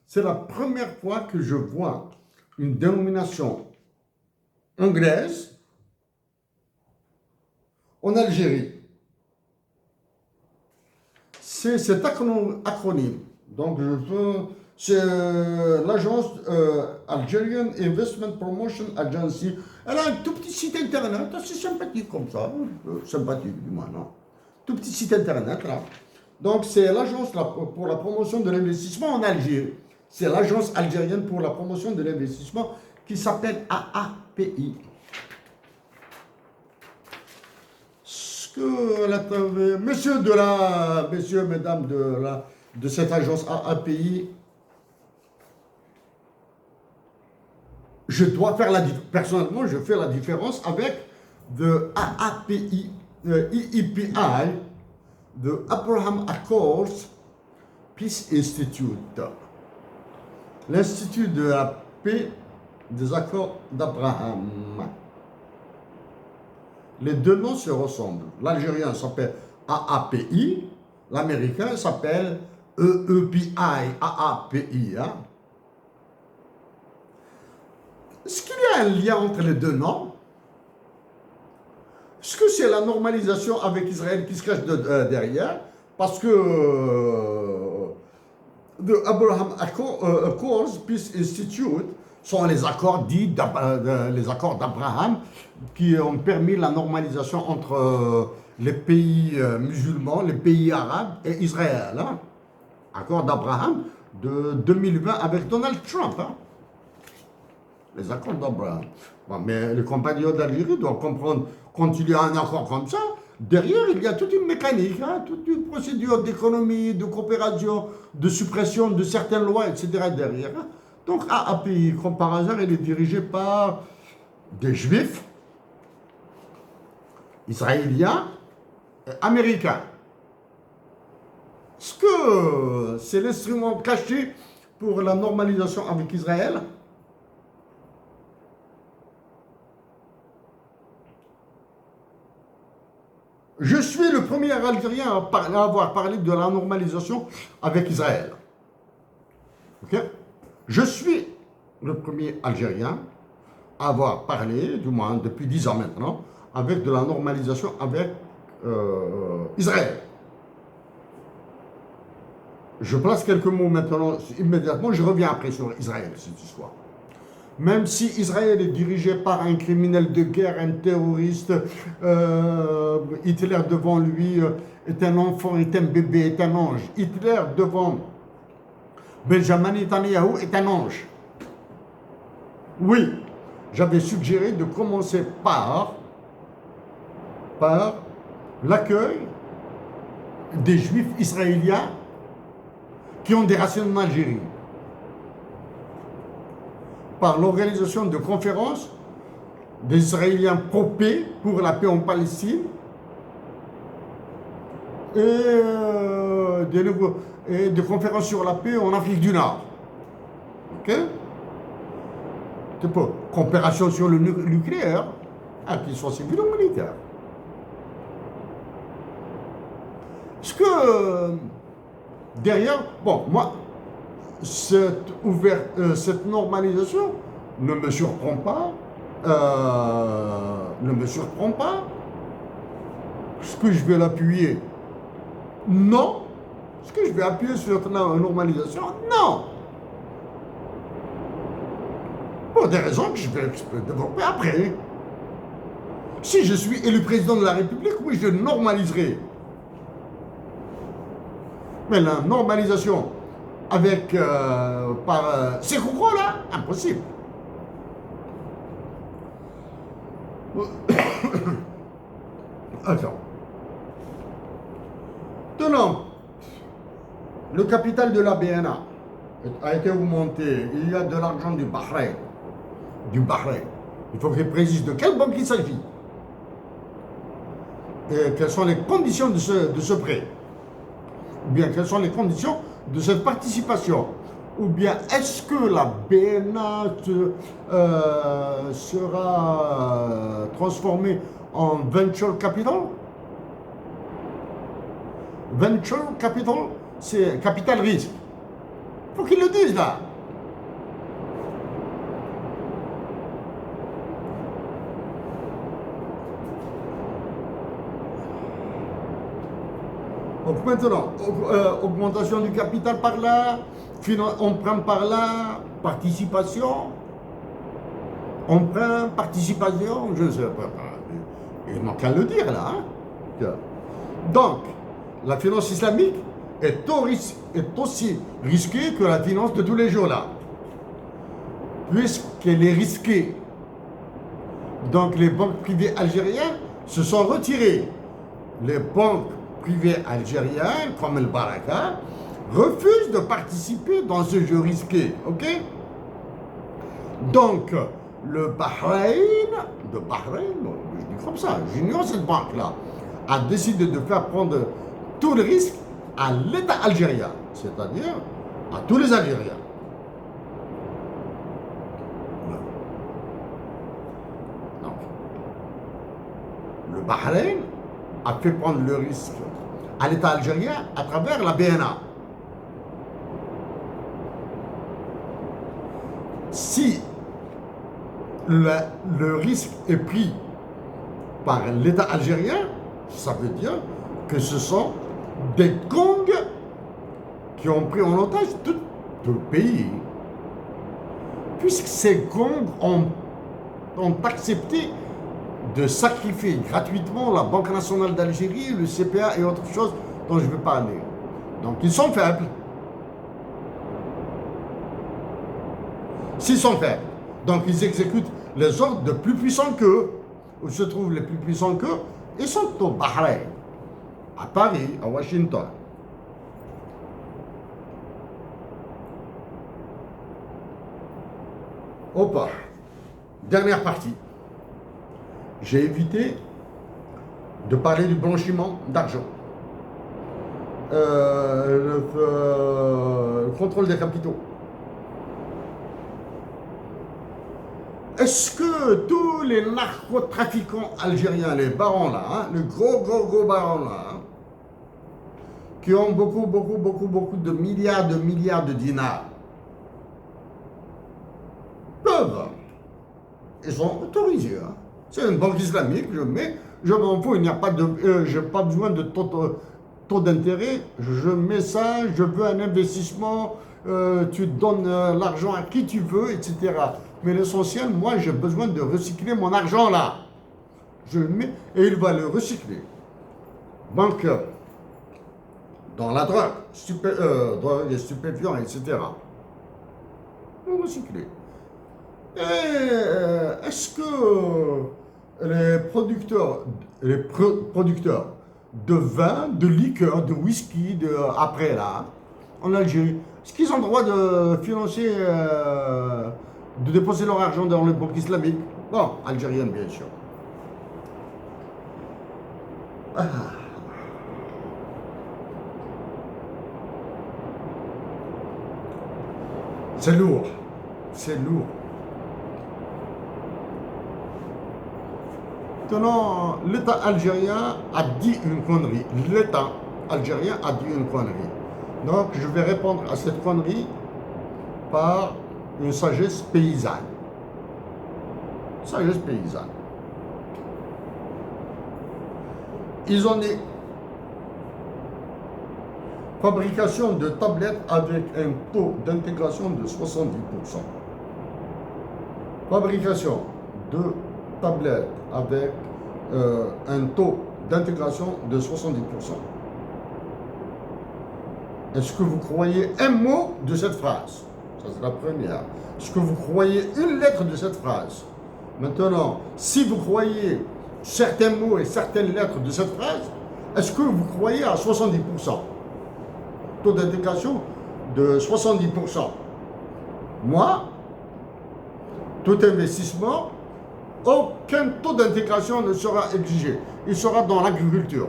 C'est la première fois que je vois une dénomination anglaise en Algérie. C'est cet acronyme. Donc, c'est l'agence Algerian Investment Promotion Agency. Elle a un tout petit site internet, assez sympathique comme ça. Sympathique, du moins, non? Tout petit site internet, là. Donc, c'est l'agence pour la promotion de l'investissement en Algérie. C'est l'agence algérienne pour la promotion de l'investissement qui s'appelle AAPI. Messieurs, mesdames de cette agence AAPI, personnellement, je fais la différence avec de AAPI, EEPI, de Abraham Accords Peace Institute, l'Institut de la paix des accords d'Abraham. Les deux noms se ressemblent. L'algérien s'appelle AAPI, l'américain s'appelle EEPI, AAPI. Hein? Est-ce qu'il y a un lien entre les deux noms? Est-ce que c'est la normalisation avec Israël qui se cache derrière? Parce que the Abraham Accords Peace Institute sont les accords dits les accords d'Abraham qui ont permis la normalisation entre les pays musulmans, les pays arabes et Israël. Hein? Accord d'Abraham de 2020 avec Donald Trump. Hein? Les accords d'Abraham. Bon, mais les compatriotes d'Algérie doivent comprendre, quand il y a un accord comme ça, derrière, il y a toute une mécanique, hein, toute une procédure d'économie, de coopération, de suppression de certaines lois, etc. derrière. Hein. Donc, AAPI, comme par hasard, il est dirigé par des juifs, israéliens et américains. Est-ce que c'est l'instrument caché pour la normalisation avec Israël? Je suis le premier Algérien à avoir parlé de la normalisation avec Israël. Ok? Je suis le premier Algérien à avoir parlé, du moins depuis 10 ans maintenant, avec de la normalisation avec Israël. Je place quelques mots maintenant, immédiatement, je reviens après sur Israël, cette histoire. Même si Israël est dirigé par un criminel de guerre, un terroriste, Hitler devant lui est un enfant, est un bébé, est un ange. Hitler devant Benjamin Netanyahu est un ange. Oui, j'avais suggéré de commencer par l'accueil des juifs israéliens qui ont des racines en Algérie, par l'organisation de conférences des Israéliens pro-paix pour la paix en Palestine et de conférences sur la paix en Afrique du Nord. Ok? C'est pas coopération sur le nucléaire, qu'ils soient civils ou militaires. Est-ce que derrière, bon, moi, cette normalisation ne me surprend pas. Est-ce que je vais l'appuyer? Non. Est-ce que je vais appuyer sur la normalisation? Non. Pour des raisons que je vais développer après. Si je suis élu président de la République, oui, je normaliserai. Mais la normalisation avec ces coups là, impossible. Attends. Tenant, le capital de la BNA a été augmenté. Il y a de l'argent du Bahreïn. Il faut qu'il précise de quelle banque il s'agit. Et quelles sont les conditions de ce prêt. Ou bien quelles sont les conditions de cette participation. Ou bien est-ce que la BNA sera transformée en venture capital? Venture capital, c'est capital risque. Il faut qu'ils le disent là. Donc maintenant, augmentation du capital par là, emprunt par là, participation, emprunt, participation, je ne sais pas. Il manque qu'à le dire là. Hein. Donc, la finance islamique est aussi risquée que la finance de tous les jours là. Puisqu'elle est risquée. Donc les banques privées algériennes se sont retirées. Les banques privées algériennes, comme le Baraka, refusent de participer dans ce jeu risqué. Ok? Donc, le Bahreïn, je dis comme ça, j'ignore cette banque-là, a décidé de faire prendre tout le risque à l'État algérien, c'est-à-dire à tous les Algériens. Donc, le Bahreïn a fait prendre le risque à l'État algérien à travers la BNA. Si le risque est pris par l'État algérien, ça veut dire que ce sont des gangs qui ont pris en otage tout le pays. Puisque ces gangs ont accepté de sacrifier gratuitement la Banque nationale d'Algérie, le CPA et autres choses dont je vais parler. Donc ils sont faibles. S'ils sont faibles, donc ils exécutent les ordres de plus puissants qu'eux. Où se trouvent les plus puissants qu'eux? Ils sont au Bahreïn, à Paris, à Washington. Opa, dernière partie. J'ai évité de parler du blanchiment d'argent. le contrôle des capitaux. Est-ce que tous les narcotrafiquants algériens, les barons là, hein, les gros barons là, hein, qui ont beaucoup de milliards de dinars, peuvent, ils sont autorisés. Hein. C'est une banque islamique, je m'en fous, il n'y a pas de, j'ai pas besoin de taux d'intérêt, je mets ça, je veux un investissement, tu donnes l'argent à qui tu veux, etc. Mais l'essentiel, moi, j'ai besoin de recycler mon argent là. Je le mets et il va le recycler. Donc, dans la drogue, drogue et stupéfiants, etc. Le recycler. Et est-ce que les producteurs de vin, de liqueur, de whisky, après là, en Algérie, est-ce qu'ils ont le droit de financer, de déposer leur argent dans les banques islamiques? Bon, algériennes bien sûr. Ah. C'est lourd, c'est lourd. Maintenant, l'État algérien a dit une connerie. L'État algérien a dit une connerie. Donc, je vais répondre à cette connerie par une sagesse paysanne. Sagesse paysanne. Ils ont dit fabrication de tablettes avec un taux d'intégration de 70%. Fabrication de tablettes avec un taux d'intégration de 70%. Est-ce que vous croyez un mot de cette phrase? Ça, c'est la première. Est-ce que vous croyez une lettre de cette phrase? Maintenant, si vous croyez certains mots et certaines lettres de cette phrase, est-ce que vous croyez à 70%? Taux d'intégration de 70%. Moi, tout investissement, aucun taux d'intégration ne sera exigé. Il sera dans l'agriculture.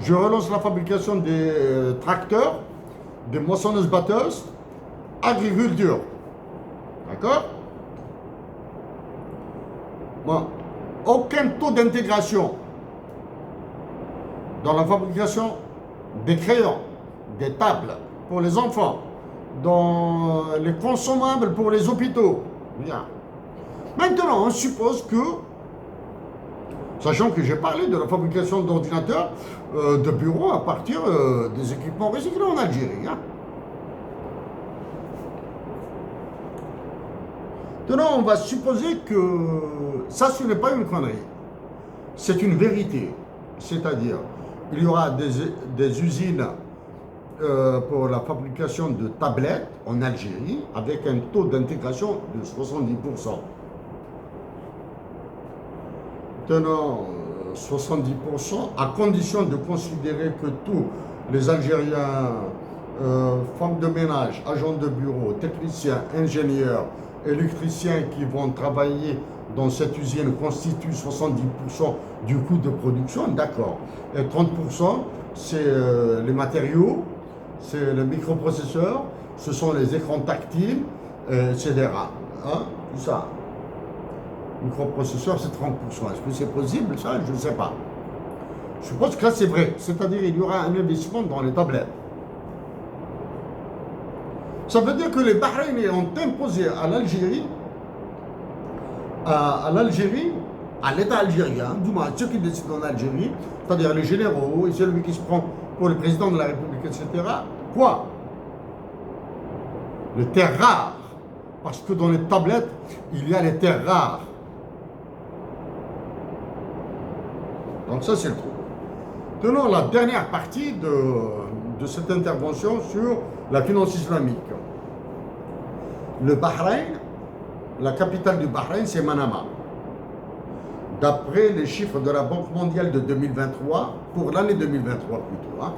Je relance la fabrication des tracteurs, des moissonneuses-batteuses, agriculture. D'accord? Bon, aucun taux d'intégration dans la fabrication des crayons, des tables pour les enfants, dans les consommables pour les hôpitaux. Bien. Maintenant, on suppose que, sachant que j'ai parlé de la fabrication d'ordinateurs de bureaux à partir des équipements recyclés en Algérie. Hein. Maintenant, on va supposer que ça, ce n'est pas une connerie. C'est une vérité. C'est-à-dire, il y aura des usines pour la fabrication de tablettes en Algérie avec un taux d'intégration de 70%. Maintenant, 70% à condition de considérer que tous les Algériens, femmes de ménage, agents de bureau, techniciens, ingénieurs, électriciens qui vont travailler dans cette usine constituent 70% du coût de production, d'accord. Et 30%, c'est les matériaux, c'est les microprocesseurs, ce sont les écrans tactiles, etc. Hein, tout ça. Microprocesseur, c'est 30%. Est-ce que c'est possible, ça? Je ne sais pas. Je suppose que là, c'est vrai. C'est-à-dire qu'il y aura un investissement dans les tablettes. Ça veut dire que les Bahreïniens ont imposé à l'Algérie, à l'État algérien, du moins ceux qui décident en Algérie, c'est-à-dire les généraux et celui qui se prend pour le président de la République, etc. Quoi? Les terres rares. Parce que dans les tablettes, il y a les terres rares. Donc ça, c'est le truc. Tenons la dernière partie de cette intervention sur la finance islamique. Le Bahreïn, la capitale du Bahreïn, c'est Manama. D'après les chiffres de la Banque mondiale de 2023, pour l'année 2023 plutôt, hein,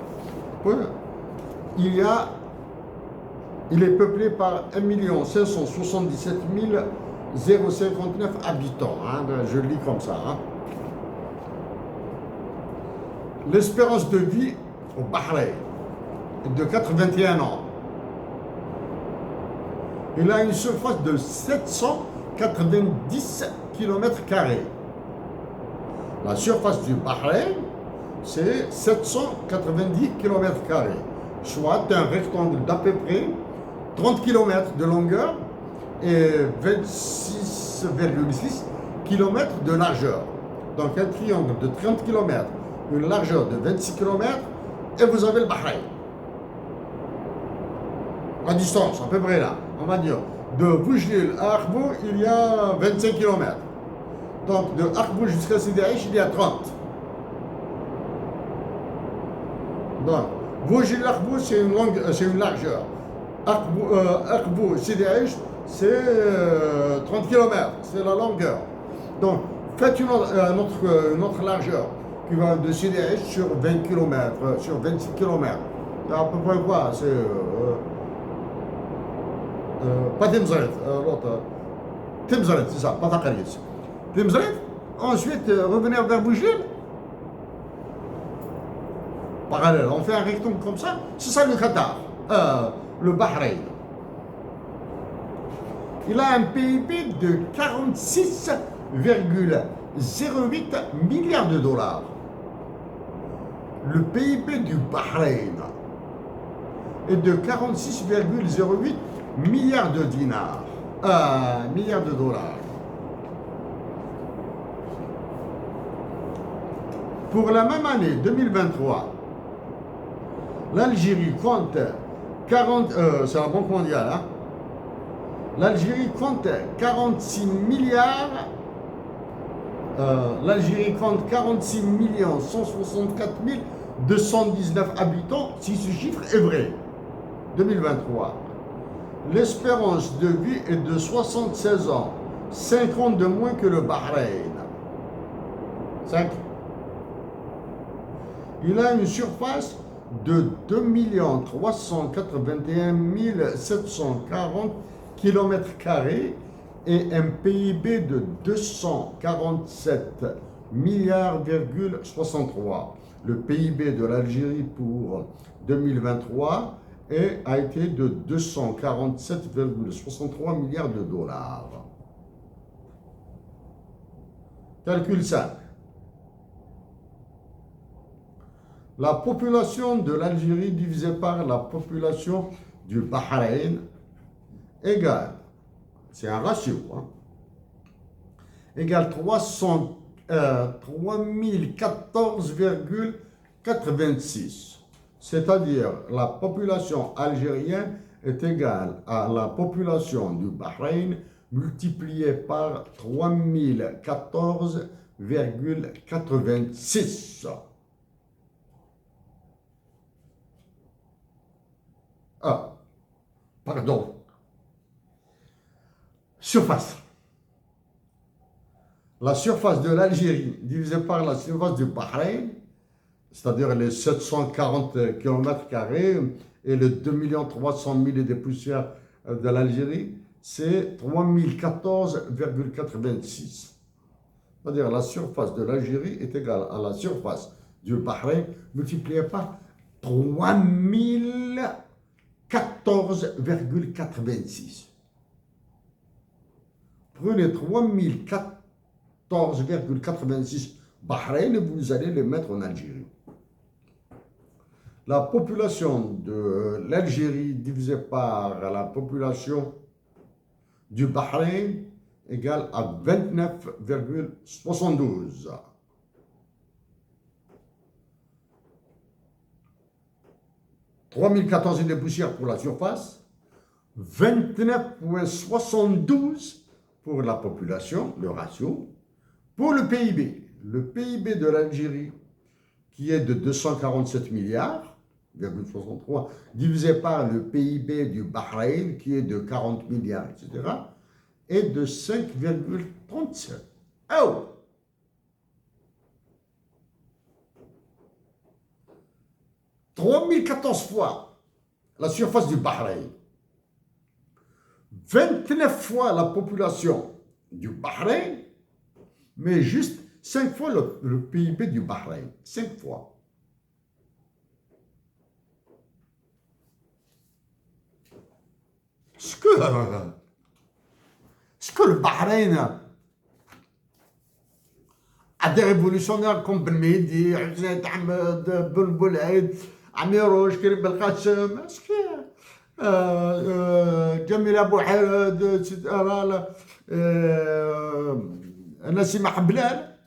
il est peuplé par 1 577 059 habitants. Hein, je lis comme ça. Hein. L'espérance de vie au Bahreïn, de 81 ans. Il a une surface de 790 km². La surface du Bahreïn, c'est 790 km², soit un rectangle d'à peu près 30 km de longueur et 26,6 km de largeur. Donc un triangle de 30 km, une largeur de 26 km, et vous avez le Bahreïn. La distance, à peu près là, on va dire, de Boujlil à Akhbou, il y a 25 km. Donc de Akhbou jusqu'à Sidi Aïch, il y a 30. Donc, Boujlil Akhbou, c'est une largeur. Akhbou, Sidi Aïch, c'est 30 km, c'est la longueur. Donc, faites une autre largeur qui va de Sidi Aïch sur 20 km, sur 26 km. C'est à peu près quoi? C'est pas Timzarit, l'autre. Timzarit, c'est ça, pas Takaris. Timzarit, ensuite revenir vers Boujlil. Parallèle, on fait un rectangle comme ça, c'est ça le Qatar, le Bahreïn. Il a un PIB de 46,08 milliards de dollars. Le PIB du Bahreïn est de 46,08 milliards de dinars, milliards de dollars. Pour la même année 2023, l'Algérie compte 40, c'est la Banque mondiale, hein? L'Algérie compte 46 milliards, l'Algérie compte 46 164 219 habitants, si ce chiffre est vrai, 2023. L'espérance de vie est de 76 ans, 5 ans de moins que le Bahreïn. 5. Il a une surface de 2 381 740 km² et un PIB de 247 milliards,63. Le PIB de l'Algérie pour 2023 a été de 247,63 milliards de dollars. Calcul 5. La population de l'Algérie divisée par la population du Bahreïn égale, c'est un ratio, hein, égale 3014,86. C'est-à-dire la population algérienne est égale à la population du Bahreïn multipliée par 3014,86. Ah, pardon. Surface. La surface de l'Algérie divisée par la surface du Bahreïn, c'est-à-dire les 740 km² et les 2 300 000 et des poussières de l'Algérie, c'est 3014,86. C'est-à-dire la surface de l'Algérie est égale à la surface du Bahreïn multipliée par 3014,86. Prenez 3014,86 Bahreïn et vous allez les mettre en Algérie. La population de l'Algérie divisée par la population du Bahreïn égale à 29,72. 3014 de poussières pour la surface, 29,72 pour la population, le ratio. Pour le PIB de l'Algérie, qui est de 247 milliards, 63, divisé par le PIB du Bahreïn, qui est de 40 milliards, etc., est de 5,37. Oh! 3014 fois la surface du Bahreïn, 29 fois la population du Bahreïn, mais juste 5 fois le PIB du Bahreïn. 5 fois. Est-ce que, est-ce que le Bahreïn a des révolutionnaires comme Ben Mehdi, Hussein Ahmed, Ben Boulaïd, Amirouche, Karim Belkacem, est-ce que Jamil Abou Hamed, Nassim Hablal,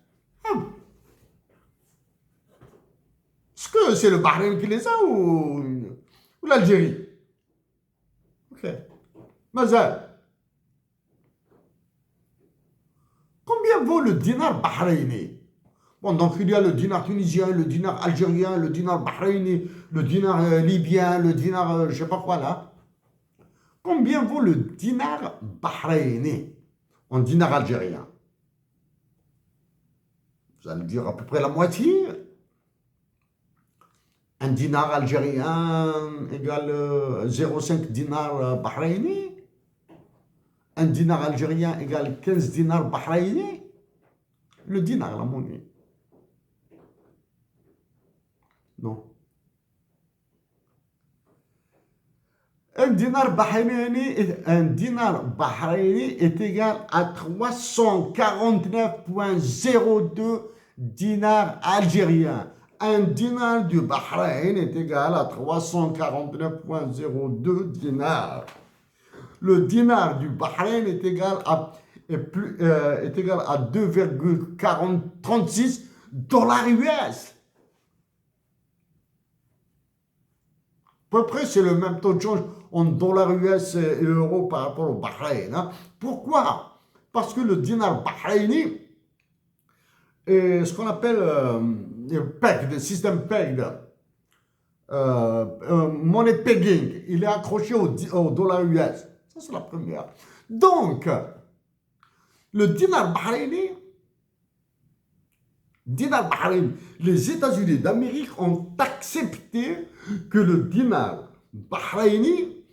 est-ce que c'est le Bahreïn qui les a ou l'Algérie? Ok. Mazal. Combien vaut le dinar bahreïni? Bon, donc il y a le dinar tunisien, le dinar algérien, le dinar bahreïni, le dinar libyen, le dinar je sais pas quoi là. Combien vaut le dinar bahreïni en dinar algérien? Vous allez dire à peu près la moitié. Un dinar algérien égale 0,5 dinar bahreïni. Un dinar algérien égale 15 dinars bahreïni. Le dinar, la monnaie. Non. Un dinar bahreïni est égal à 349,02 dinars algériens. Un dinar du Bahreïn est égal à 349,02 dinars. Le dinar du Bahreïn est égal à 2,36 dollars US. À peu près, c'est le même taux de change en dollars US et euros par rapport au Bahreïn. Hein. Pourquoi? Parce que le dinar bahreïni est ce qu'on appelle pegged, le système pegged, money pegging. Il est accroché au dollar US. Ça, c'est la première. Donc, le dinar bahreïni, les États-Unis d'Amérique ont accepté que le dinar bahreïni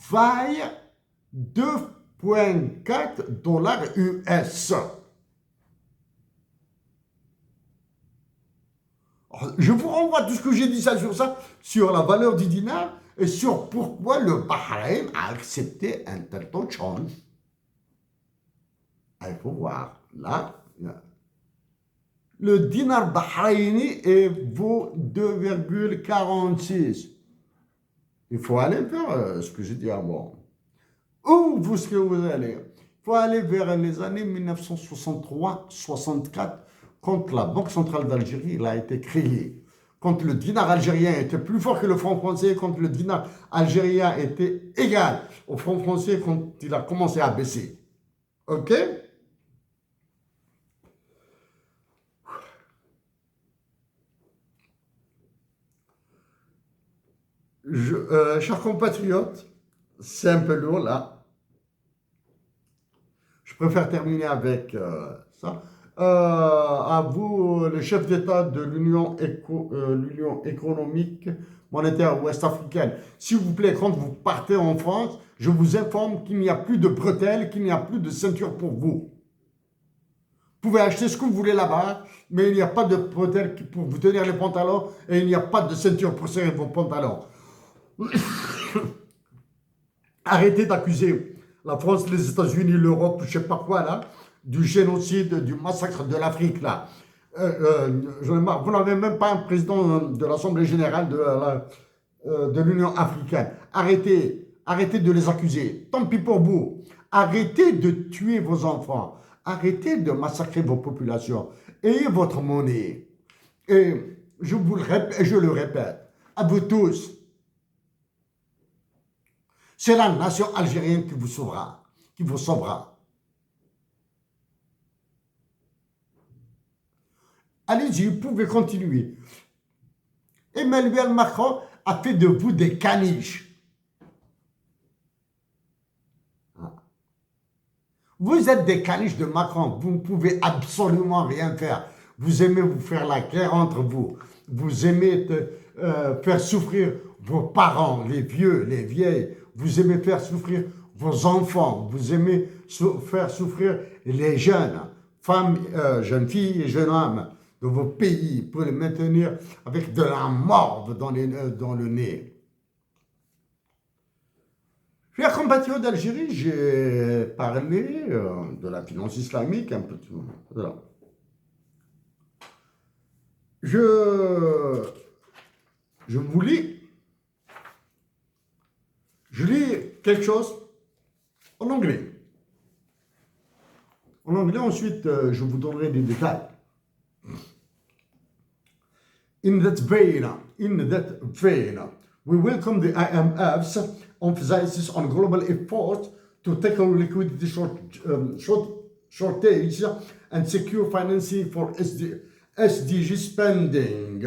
vaille 2,4 dollars US. Je vous renvoie tout ce que j'ai dit sur la valeur du dinar et sur pourquoi le Bahreïn a accepté un tel taux de change. Il faut voir, là, le dinar bahreïni vaut 2,46. Il faut aller vers ce que j'ai dit avant. Où est-ce que vous allez? Il faut aller vers les années 1963-64, quand la Banque centrale d'Algérie a été créée. Quand le dinar algérien était plus fort que le franc français, quand le dinar algérien était égal au franc français, quand il a commencé à baisser. OK? Chers compatriotes, c'est un peu lourd là. Je préfère terminer avec ça. À vous, le chef d'État de l'Union économique monétaire ouest-africaine. S'il vous plaît, quand vous partez en France, je vous informe qu'il n'y a plus de bretelles, qu'il n'y a plus de ceinture pour vous. Vous pouvez acheter ce que vous voulez là-bas, mais il n'y a pas de bretelles pour vous tenir les pantalons et il n'y a pas de ceinture pour serrer vos pantalons. Arrêtez d'accuser la France, les États-Unis, l'Europe, je ne sais pas quoi là, du génocide, du massacre de l'Afrique là. Vous n'avez même pas un président de l'Assemblée générale de l'Union africaine. Arrêtez de les accuser. Tant pis pour vous. Arrêtez de tuer vos enfants. Arrêtez de massacrer vos populations. Ayez votre monnaie. Et je le répète, à vous tous, c'est la nation algérienne qui vous sauvera. Allez-y, vous pouvez continuer. Emmanuel Macron a fait de vous des caniches. Vous êtes des caniches de Macron. Vous ne pouvez absolument rien faire. Vous aimez vous faire la guerre entre vous. Vous aimez faire souffrir vos parents, les vieux, les vieilles. Vous aimez faire souffrir vos enfants. Vous aimez faire souffrir les jeunes, femmes, jeunes filles et jeunes hommes de vos pays pour les maintenir avec de la morve dans le nez. Chers compatriotes d'Algérie, j'ai parlé de la finance islamique un peu. Voilà. Je, je vous lis, je lis quelque chose en anglais. En anglais, ensuite, je vous donnerai des détails. In that vein, we welcome the IMF's emphasis on global efforts to tackle liquidity shortage and secure financing for SDG spending,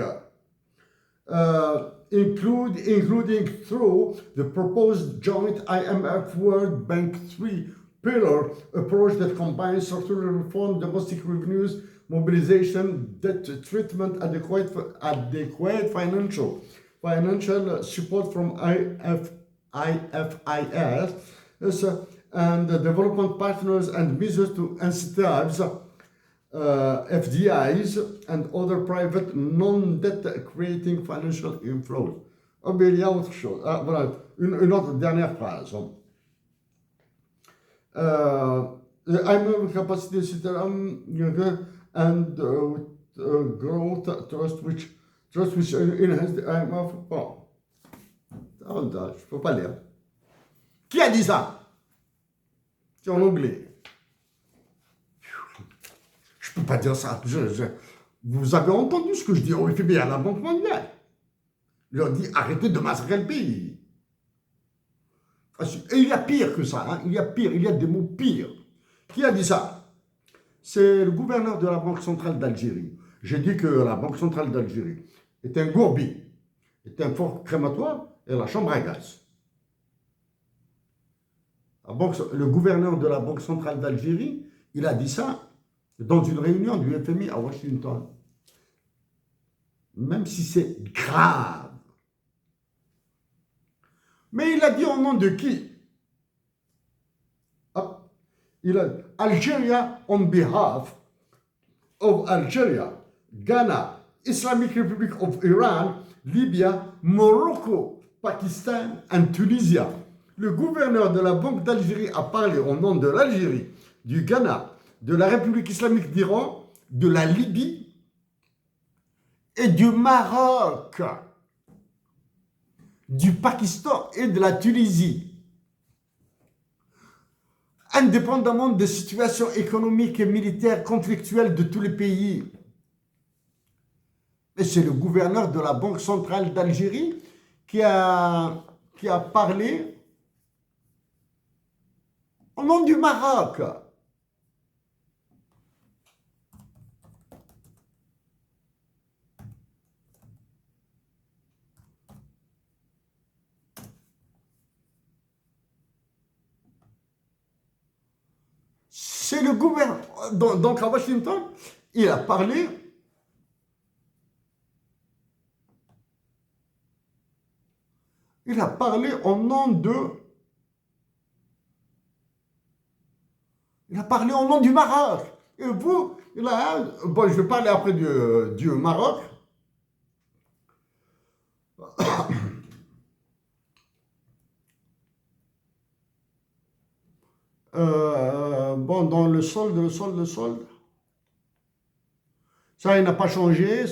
including through the proposed joint IMF World Bank three-pillar approach that combines structural reform, domestic revenues, mobilization, debt treatment, adequate financial support from IFIS and development partners and measures to incentivize FDIs and other private non-debt creating financial inflows. Oh, mais il y a autre chose. Ah, voilà, une autre dernière phrase. I'm capacity system and growth trust which enhance the IMF. Bon, je ne peux pas lire. Qui a dit ça? C'est en anglais. Je ne peux pas dire ça. Vous avez entendu ce que je dis au FMI à la Banque mondiale. Je leur dis arrêtez de massacrer le pays. Et il y a pire que ça. Hein. Il y a pire. Il y a des mots pires. Qui a dit ça? C'est le gouverneur de la Banque centrale d'Algérie. J'ai dit que la Banque centrale d'Algérie est un gourbi, est un fort crématoire et la chambre à gaz. Le gouverneur de la Banque centrale d'Algérie, il a dit ça dans une réunion du FMI à Washington. Même si c'est grave. Mais il a dit au nom de qui? Il a dit Algeria on behalf of Algeria, Ghana, Islamic Republic of Iran, Libya, Morocco, Pakistan and Tunisia. Le gouverneur de la Banque d'Algérie a parlé au nom de l'Algérie, du Ghana, de la République islamique d'Iran, de la Libye et du Maroc, du Pakistan et de la Tunisie. Indépendamment des situations économiques et militaires conflictuelles de tous les pays. Et c'est le gouverneur de la Banque centrale d'Algérie qui a parlé au nom du Maroc. C'est le gouverneur. Donc à Washington, il a parlé au nom de... Il a parlé au nom du Maroc. Et vous, bon, je vais parler après du Maroc. Bon, dans le solde. Ça, il n'a pas changé.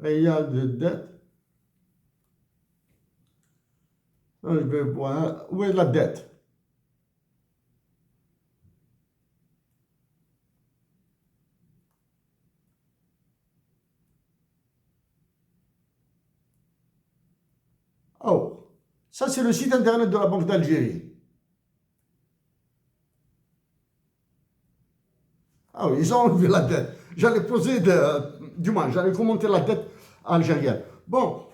Et il y a des dettes. Je vais voir. Où est la dette? Oh. Ça, c'est le site internet de la Banque d'Algérie. Ah oui, ils ont enlevé la dette. J'allais commenter la dette algérienne. Bon,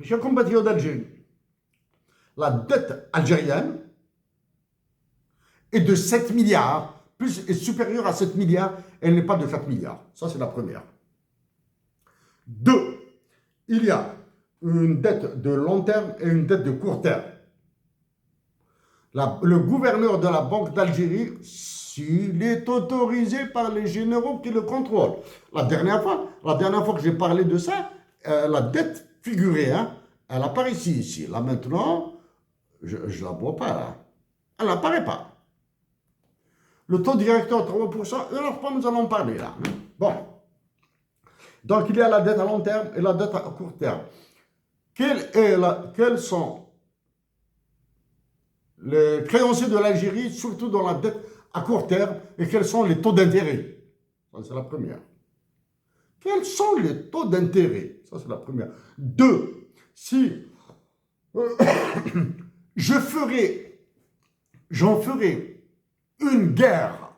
chers compatriotes d'Algérie, la dette algérienne est de 7 milliards, est supérieure à 7 milliards, elle n'est pas de 4 milliards. Ça, c'est la première. 2, il y a une dette de long terme et une dette de court terme. Le gouverneur de la Banque d'Algérie, s'il est autorisé par les généraux qui le contrôlent. La dernière fois que j'ai parlé de ça, la dette figurée, hein, elle apparaît ici. Là maintenant, je ne la vois pas là. Elle n'apparaît pas. Le taux directeur 3%, alors pas nous allons parler là. Bon. Donc il y a la dette à long terme et la dette à court terme. Quels sont les créanciers de l'Algérie, surtout dans la dette à court terme, et quels sont les taux d'intérêt? Ça, c'est la première. Quels sont les taux d'intérêt? Ça, c'est la première. Deux, si j'en ferai une guerre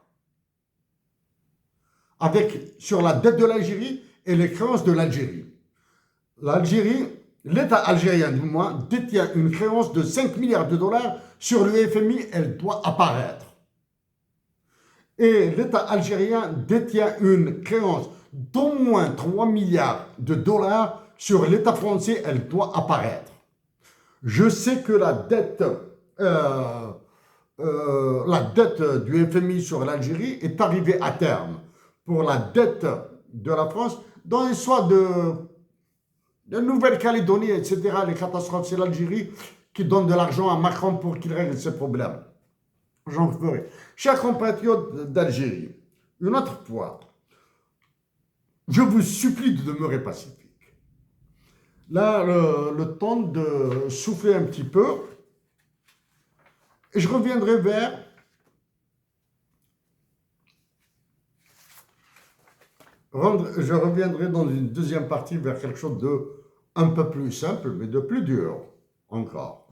sur la dette de l'Algérie et les créances de l'Algérie. L'Algérie, l'État algérien du moins, détient une créance de 5 milliards de dollars sur le FMI, elle doit apparaître. Et l'État algérien détient une créance d'au moins 3 milliards de dollars sur l'État français, elle doit apparaître. Je sais que la dette du FMI sur l'Algérie est arrivée à terme. Pour la dette de la France, dans l'histoire de Nouvelle-Calédonie, etc., les catastrophes, c'est l'Algérie qui donne de l'argent à Macron pour qu'il règle ses problèmes. J'en ferai. Chers compatriotes d'Algérie, une autre fois, je vous supplie de demeurer pacifique. Là, le temps de souffler un petit peu, et je reviendrai je reviendrai dans une deuxième partie vers quelque chose de un peu plus simple, mais de plus dur encore.